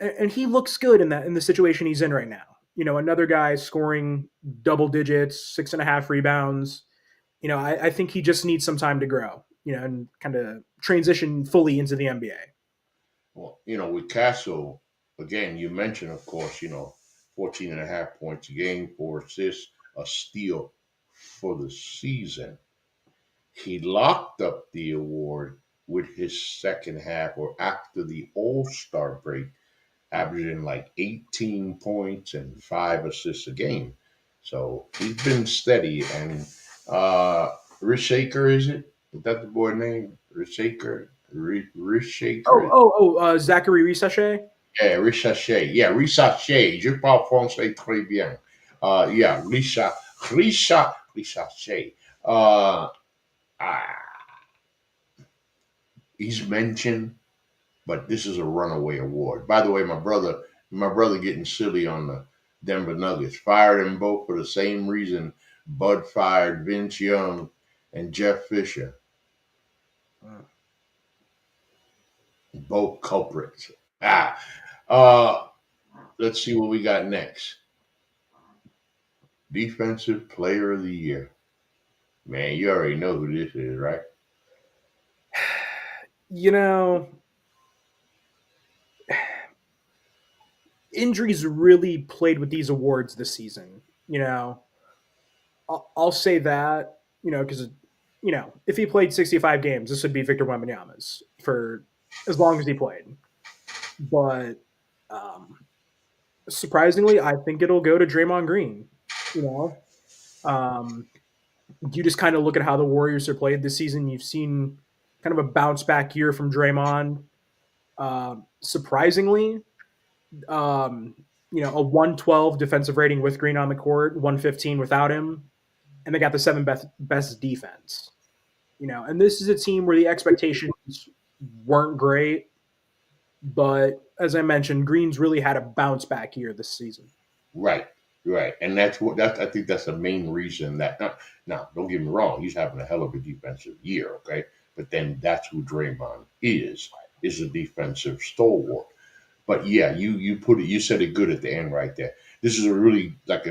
and he looks good in the situation he's in right now. Another guy scoring double digits, 6.5 rebounds. I think he just needs some time to grow, and kind of transition fully into the NBA. Well, with Castle, again, you mentioned, of course, 14 and a half points a game, 4 assists, a steal for the season. He locked up the award with his second half or after the All-Star break, averaging like 18 points and 5 assists a game. So he's been steady. And Rich Shaker, is it? Is that the boy name? Rich Shaker? Rich Shaker? Zachary Risache. Yeah, Richaché. Yeah, Richaché. Je parle français très bien. Yeah, Richaché. Uh, ah, he's mentioned, but this is a runaway award. By the way, my brother getting silly on the Denver Nuggets. Fired them both for the same reason Bud fired Vince Young and Jeff Fisher. Both culprits. Ah, uh, let's see what we got next. Defensive Player of the Year. Man, you already know who this is, right? You know, Injuries really played with these awards this season. I'll say that. Because if he played 65 games, this would be Victor Wembanyama's for as long as he played. But um, surprisingly, I think it'll go to Draymond Green. You know, um, you just kind of look at how the Warriors are played this season. You've seen kind of a bounce back year from Draymond. Surprisingly, um, a 112 defensive rating with Green on the court, 115 without him, and they got the seventh best defense. And this is a team where the expectations weren't great, but as I mentioned, Green's really had a bounce back year this season. Right, right, and I think that's the main reason that. Now, don't get me wrong, he's having a hell of a defensive year, okay, but then that's who Draymond is a defensive stalwart. But yeah, you said it good at the end right there. This is a really like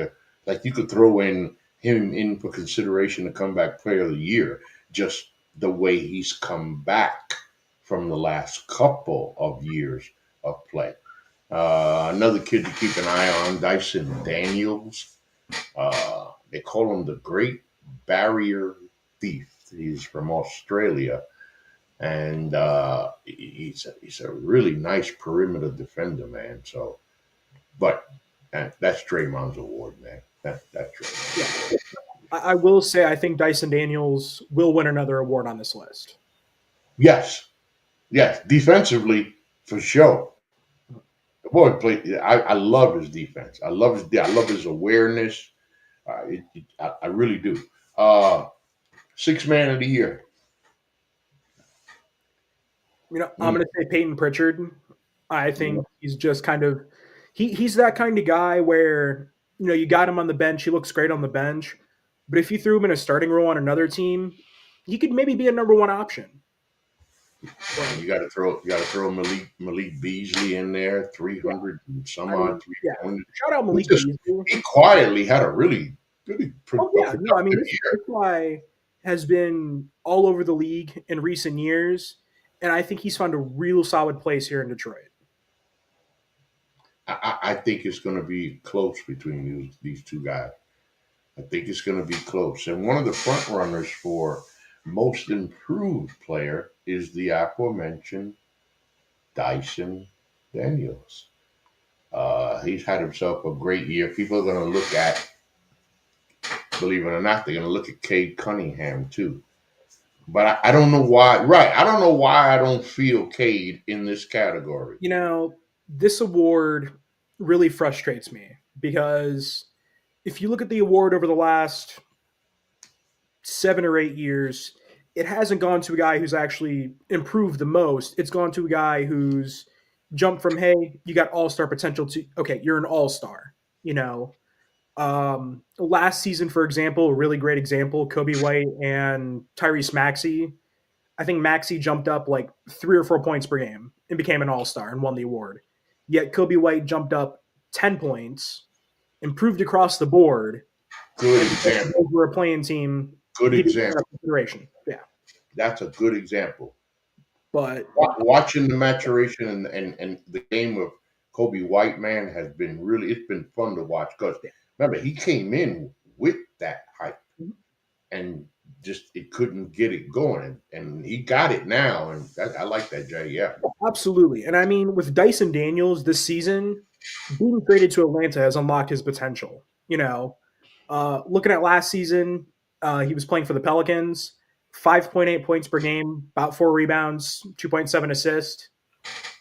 you could throw him in for consideration to comeback player of the year, just the way he's come back from the last couple of years of play. Another kid to keep an eye on, Dyson Daniels. They call him the Great Barrier Thief. He's from Australia, and he's a really nice perimeter defender, man. So, but that's Draymond's award, man. That's Draymond. Yeah, I will say I think Dyson Daniels will win another award on this list. Yes, yes, defensively for sure. Boy, play. I love his defense. I love his awareness. I really do. Six man of the year. I'm Mm. going to say Peyton Pritchard. I think he's just kind of he's that kind of guy where you got him on the bench. He looks great on the bench, but if you threw him in a starting role on another team, he could maybe be a number one option. But You got to throw Malik Beasley in there. Three yeah, hundred and some I odd mean, three yeah, pointers. shout out He Malik just Beasley. he quietly had a really Oh yeah, no, I mean productive this guy has been all over the league in recent years, and I think he's found a real solid place here in Detroit. I think it's going to be close between these two guys. I think it's going to be close. And one of the front runners for most improved player is the aforementioned Dyson Daniels. He's had himself a great year. People are going to look at, believe it or not, they're going to look at Cade Cunningham too. But I don't know why. Right. I don't know why I don't feel Cade in this category. This award really frustrates me because if you look at the award over the last 7 or 8 years, it hasn't gone to a guy who's actually improved the most. It's gone to a guy who's jumped from, hey, you got all star potential to, okay, you're an all star. Last season, for example, a really great example, Kobe White and Tyrese Maxey. I think Maxey jumped up like 3 or 4 points per game and became an all star and won the award. Yet Kobe White jumped up 10 points, improved across the board, Good and because example. we're a playing team, Good he didn't get example. consideration. Yeah. That's a good example. But Watching the maturation and the game of Kobe White, man, has been really, it's been fun to watch because remember, he came in with that hype and just it couldn't get it going. And he got it now. And I like that, Jay. Yeah. absolutely. And I mean, with Dyson Daniels this season, being traded to Atlanta has unlocked his potential. Looking at last season, he was playing for the Pelicans, 5.8 points per game, about 4 rebounds, 2.7 assists.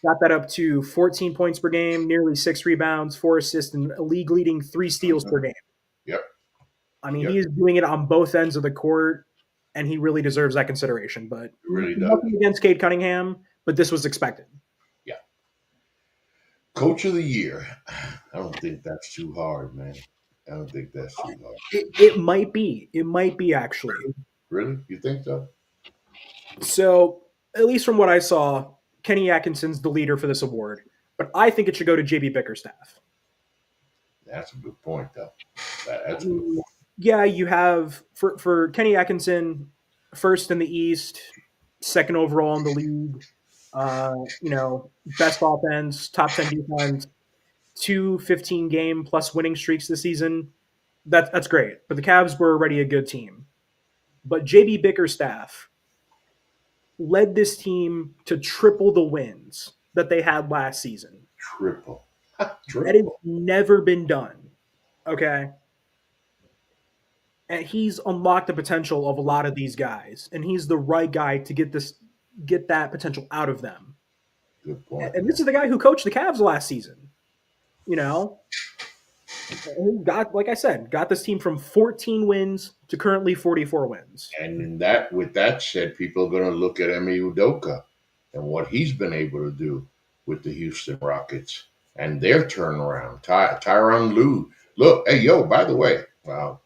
Got that up to 14 points per game, nearly 6 rebounds, 4 assists, and a league leading 3 steals per game. Yep. I mean, Yep. he is doing it on both ends of the court, and he really deserves that consideration. But It really does. nothing against Cade Cunningham, but this was expected. Yeah. Coach of the year. I don't think that's too hard, man. I don't think that's too hard. It might be. It might be, actually. Really? You think so? So, at least from what I saw, Kenny Atkinson's the leader for this award, but I think it should go to JB Bickerstaff. That's a good point, though. That's a good point. Yeah, you have for Kenny Atkinson, first in the East, second overall in the league. Best offense, top 10 defense, 2 15-game plus winning streaks this season. That's great. But the Cavs were already a good team. But JB Bickerstaff led this team to triple the wins that they had last season. Triple. That has never been done. Okay. And he's unlocked the potential of a lot of these guys, and he's the right guy to get that potential out of them. Good point. And this is the guy who coached the Cavs last season. He got, like I said, got this team from 14 wins to currently 44 wins. And with that said, people are going to look at Emi Udoka and what he's been able to do with the Houston Rockets and their turnaround. Tyronn Lue. Look, hey, yo, by the way,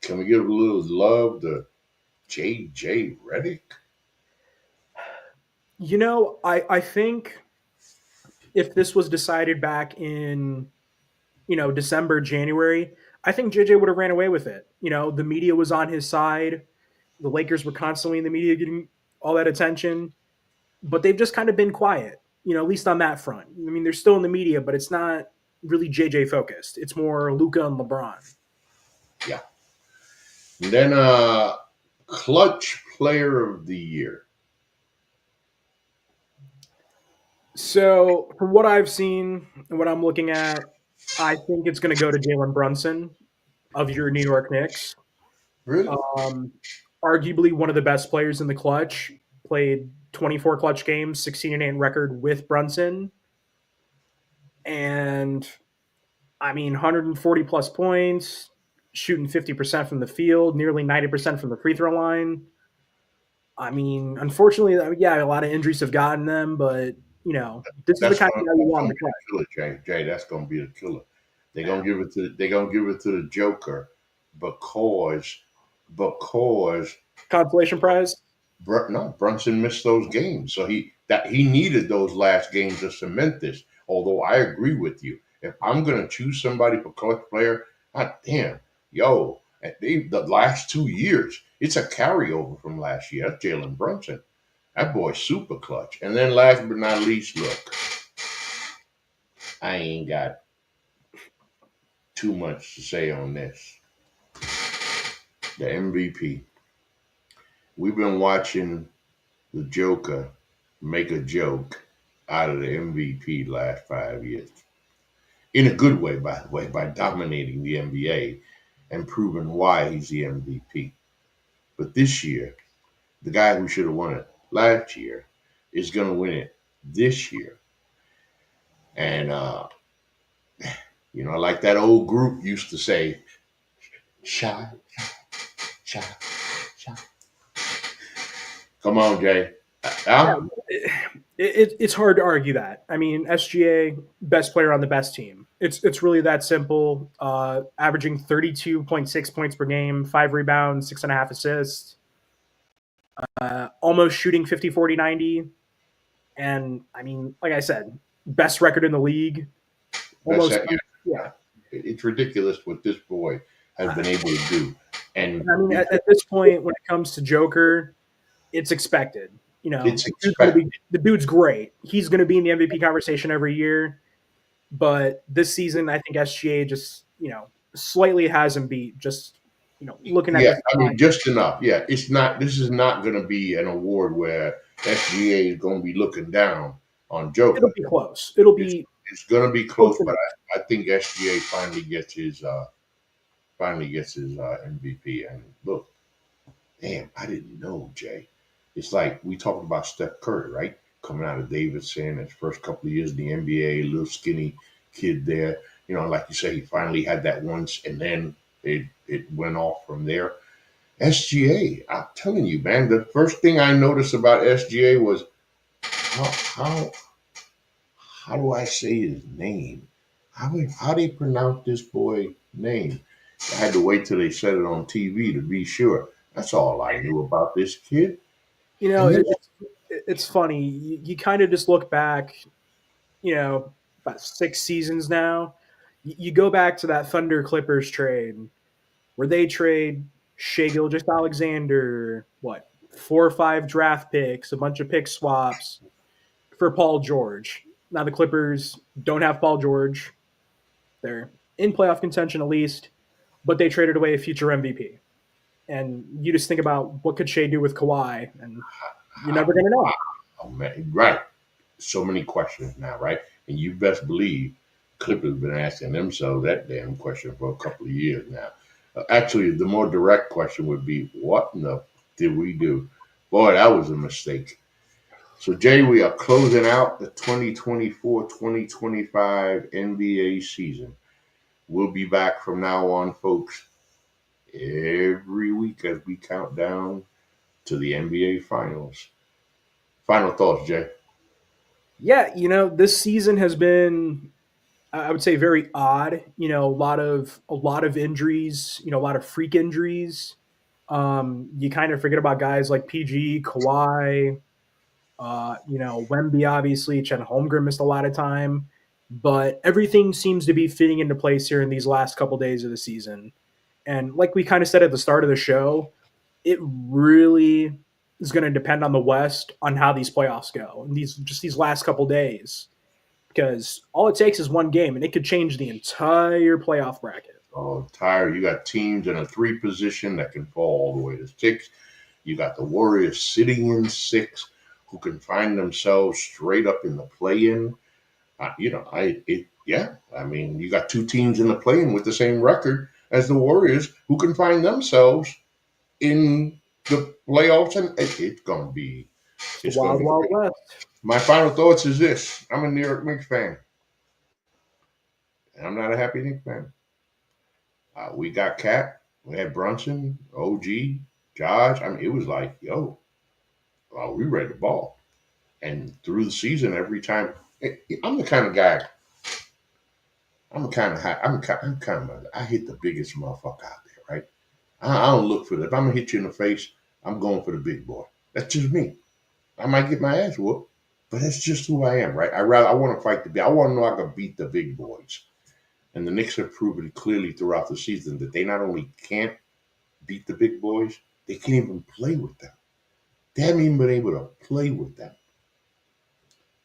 can we give a little love to J.J. Redick? I think if this was decided back in, December, January, I think JJ would have ran away with it. The media was on his side. The Lakers were constantly in the media getting all that attention, but they've just kind of been quiet, at least on that front. I mean, they're still in the media, but it's not really JJ focused. It's more Luka and LeBron. Yeah. And then clutch player of the year. So, from what I've seen and what I'm looking at, I think it's going to go to Jalen Brunson of your New York Knicks. Really? Arguably one of the best players in the clutch. Played 24 clutch games, 16-8 record with Brunson. And I mean, 140 plus points, shooting 50% from the field, nearly 90% from the free throw line. I mean, unfortunately, yeah, a lot of injuries have gotten them, but this is the That's kind gonna of guy you that's want gonna to be play. the killer, Jay. Jay, that's gonna be the killer. Yeah. They're gonna give it to the Joker because Consolation prize. No, Brunson missed those games, so he needed those last games to cement this. Although I agree with you, if I'm gonna choose somebody for clutch player, god damn, yo, the last 2 years, it's a carryover from last year. That's Jalen Brunson. That boy's super clutch. And then last but not least, look, I ain't got too much to say on this. The MVP. We've been watching the Joker make a joke out of the MVP last 5 years. In a good way, by the way, by dominating the NBA and proving why he's the MVP. But this year, the guy who should have won it last year is going to win it this year. And, like that old group used to say, shot, shot, shot. Come on, Jay. Yeah, Huh? it's hard to argue that. I mean, SGA, best player on the best team. It's really that simple. Averaging 32.6 points per game, 5 rebounds, 6.5 assists, almost shooting 50, 40, 90. And I mean, like I said, best record in the league. That's Almost, yeah. It's ridiculous what this boy has been able to do. And I mean, at this point, when it comes to Joker, it's expected. it's expected. The dude's great. He's going to be in the MVP conversation every year. But this season, I think SGA just, slightly has him beat. Just, looking at Yeah, this I mean, line. just enough. Yeah, it's not. This is not going to be an award where SGA is going to be looking down on Joker. It'll be close. It'll It's, be it's going to be close, close but enough. I think SGA finally gets his MVP. And look, damn, I didn't know, Jay. It's like we talked about Steph Curry, right? Coming out of Davidson, his first couple of years in the NBA, little skinny kid there. Like you say, he finally had that once, and then it went off from there. SGA, I'm telling you, man, the first thing I noticed about SGA was how do I say his name? How do you pronounce this boy name? I had to wait till they said it on TV to be sure. That's all I knew about this kid. You know, And then it's funny. You kind of just look back, about 6 seasons now. You go back to that Thunder Clippers trade where they trade Shea Gilgeous-Alexander, what, 4 or 5 draft picks, a bunch of pick swaps for Paul George. Now the Clippers don't have Paul George. They're in playoff contention at least, but they traded away a future MVP. And you just think about what could Shea do with Kawhi, and you're never how, going to know. oh man, right? So many questions now, right? And you best believe Clippers have been asking themselves that damn question for a couple of years now. Actually, the more direct question would be, what in the did we do? Boy, that was a mistake. So, Jay, we are closing out the 2024-2025 NBA season. We'll be back from now on, folks, every week as we count down to the NBA Finals. Final thoughts, Jay. Yeah, this season has been, I would say, very odd. A lot of injuries. A lot of freak injuries. You kind of forget about guys like PG, Kawhi, Wemby, obviously. Chet Holmgren missed a lot of time, but everything seems to be fitting into place here in these last couple days of the season. And like we kind of said at the start of the show, it really is going to depend on the West on how these playoffs go and these last couple days, because all it takes is one game and it could change the entire playoff bracket. Oh, tired. You got teams in a 3 position that can fall all the way to 6. You got the Warriors sitting in 6 who can find themselves straight up in the play-in. Yeah. I mean, you got 2 teams in the play-in with the same record as the Warriors who can find themselves in the playoffs, and it's gonna be The Wild Wild great. West. My final thoughts is this: I'm a New York Knicks fan. And I'm not a happy Knicks fan. We got Cap, we had Brunson, OG, Josh. I mean, it was like, yo, we ready to ball. And through the season, every time, I'm the kind of guy. I'm the kind of high. I'm kind of. I hit the biggest motherfucker out there, right? I don't look for that. If I'm gonna hit you in the face, I'm going for the big boy. That's just me. I might get my ass whooped, but that's just who I am, right? I want to fight the big. I want to know I can beat the big boys. And the Knicks have proven clearly throughout the season that they not only can't beat the big boys, they can't even play with them. They haven't even been able to play with them.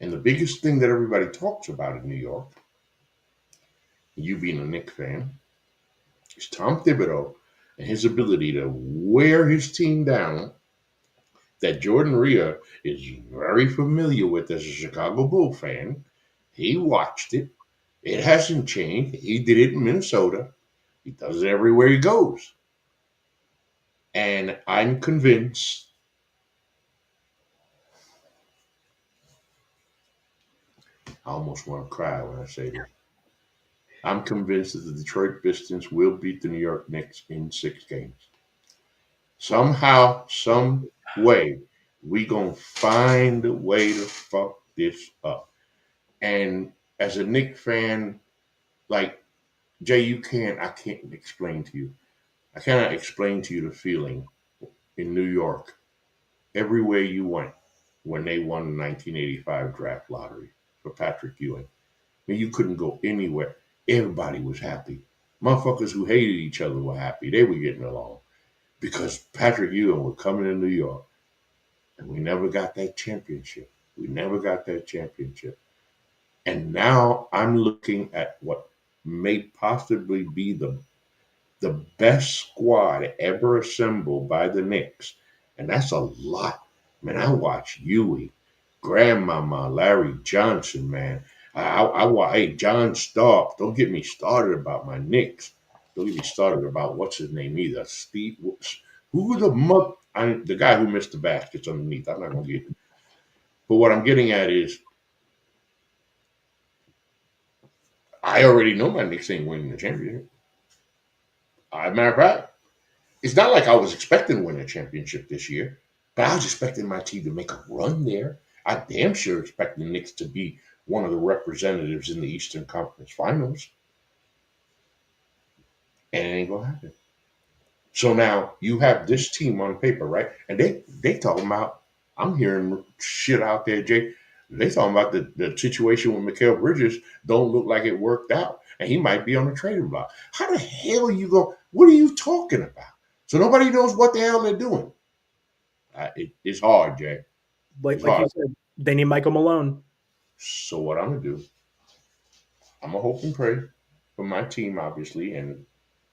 And the biggest thing that everybody talks about in New York, you being a Knicks fan, is Tom Thibodeau and his ability to wear his team down that Jordan Rhea is very familiar with as a Chicago Bull fan. He watched it. It hasn't changed. He did it in Minnesota. He does it everywhere he goes. And I'm convinced I almost want to cry when I say this. I'm convinced that the Detroit Pistons will beat the New York Knicks in 6 games. Somehow, some way, we gonna find a way to fuck this up. And as a Knicks fan, like Jay, I can't explain to you. I cannot explain to you the feeling in New York everywhere you went when they won the 1985 draft lottery for Patrick Ewing. I mean, you couldn't go anywhere. Everybody was happy. Motherfuckers who hated each other were happy. They were getting along because Patrick Ewing was coming to New York, and we never got that championship. We never got that championship. And now I'm looking at what may possibly be the best squad ever assembled by the Knicks. And that's a lot. Man, I watched Huey, Grandmama, Larry Johnson, man. I watch, hey, John Stark. Don't get me started about my Knicks. Don't get me started about what's his name either. Steve, who the guy who missed the baskets underneath. I'm not going to get it. But what I'm getting at is I already know my Knicks ain't winning the championship. As a matter of fact, it's not like I was expecting to win a championship this year, but I was expecting my team to make a run there. I damn sure expect the Knicks to be one of the representatives in the Eastern Conference Finals. And it ain't gonna happen. So now you have this team on paper, right? And they talking about, I'm hearing shit out there, Jay. They talking about the situation with Mikal Bridges don't look like it worked out. And he might be on the trading block. How the hell you go? What are you talking about? So nobody knows what the hell they're doing. It's hard, Jay. Like It's like you hard. said, they need Michael Malone. So what I'm gonna do, I'm gonna hope and pray for my team, obviously, and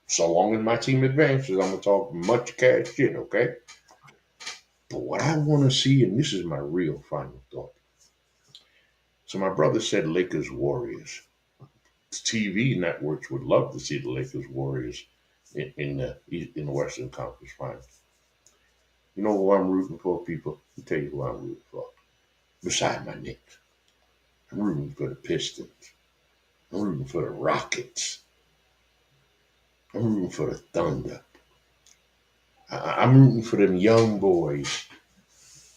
so long as my team advances, I'm gonna talk much cash shit, okay? But what I want to see, and this is my real final thought. So my brother said Lakers Warriors. TV networks would love to see the Lakers Warriors in the Western Conference Finals. You know who I'm rooting for, people? I'll tell you who I'm rooting for. Beside my Knicks, I'm rooting for the Pistons. I'm rooting for the Rockets. I'm rooting for the Thunder. I'm rooting for them young boys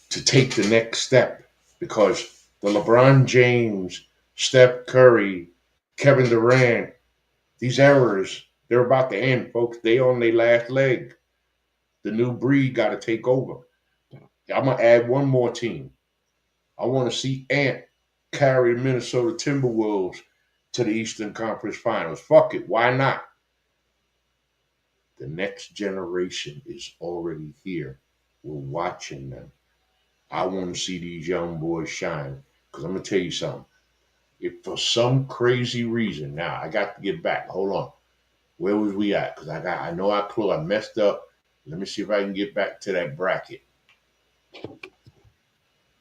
to take the next step because the LeBron James, Steph Curry, Kevin Durant, these errors, they're about to end, folks. They on their last leg. The new breed got to take over. I'm going to add one more team. I want to see Ant carry the Minnesota Timberwolves to the Eastern Conference Finals. Fuck it. Why not? The next generation is already here. We're watching them. I want to see these young boys shine. Because I'm going to tell you something. If for some crazy reason, now I got to get back. Hold on. Where was we at? Because I know I messed up. Let me see if I can get back to that bracket.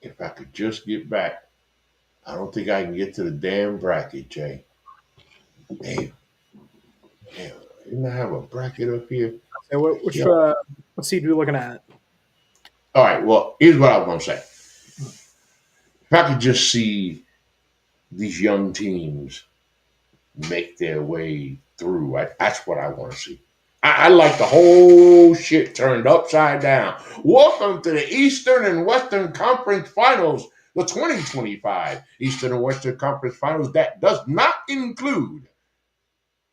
If I could just get back. I don't think I can get to the damn bracket, Jay. Damn. Didn't I have a bracket up here? So Yeah. what seed are we looking at? All right. Well, here's what I was going to say. If I could just see these young teams make their way through. That's what I want to see. I like the whole shit turned upside down. Welcome to the Eastern and Western Conference Finals, the 2025 Eastern and Western Conference Finals. That does not include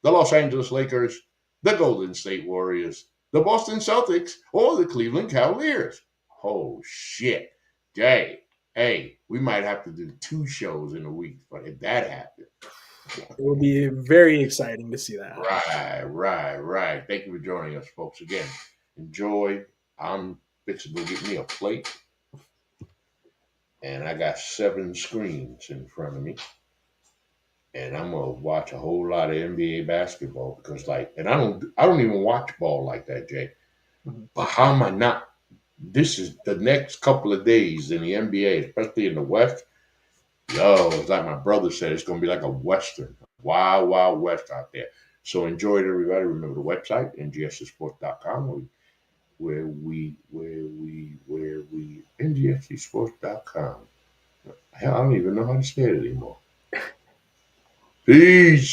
the Los Angeles Lakers, the Golden State Warriors, the Boston Celtics, or the Cleveland Cavaliers. Oh, shit. Jay, hey, we might have to do 2 shows in a week if that happens. It will be very exciting to see that. Right. Thank you for joining us, folks. Again, enjoy. I'm fixing to get me a plate, and I got 7 screens in front of me, and I'm gonna watch a whole lot of NBA basketball because, and I don't even watch ball like that, Jay. Mhm. But how am I not? This is the next couple of days in the NBA, especially in the West. Yo, it's like my brother said, it's gonna be like a Western, wild, wild West out there. So enjoy it, everybody. Remember the website, NGSCSports.com, where we NGSCSports.com. Hell, I don't even know how to say it anymore. Peace.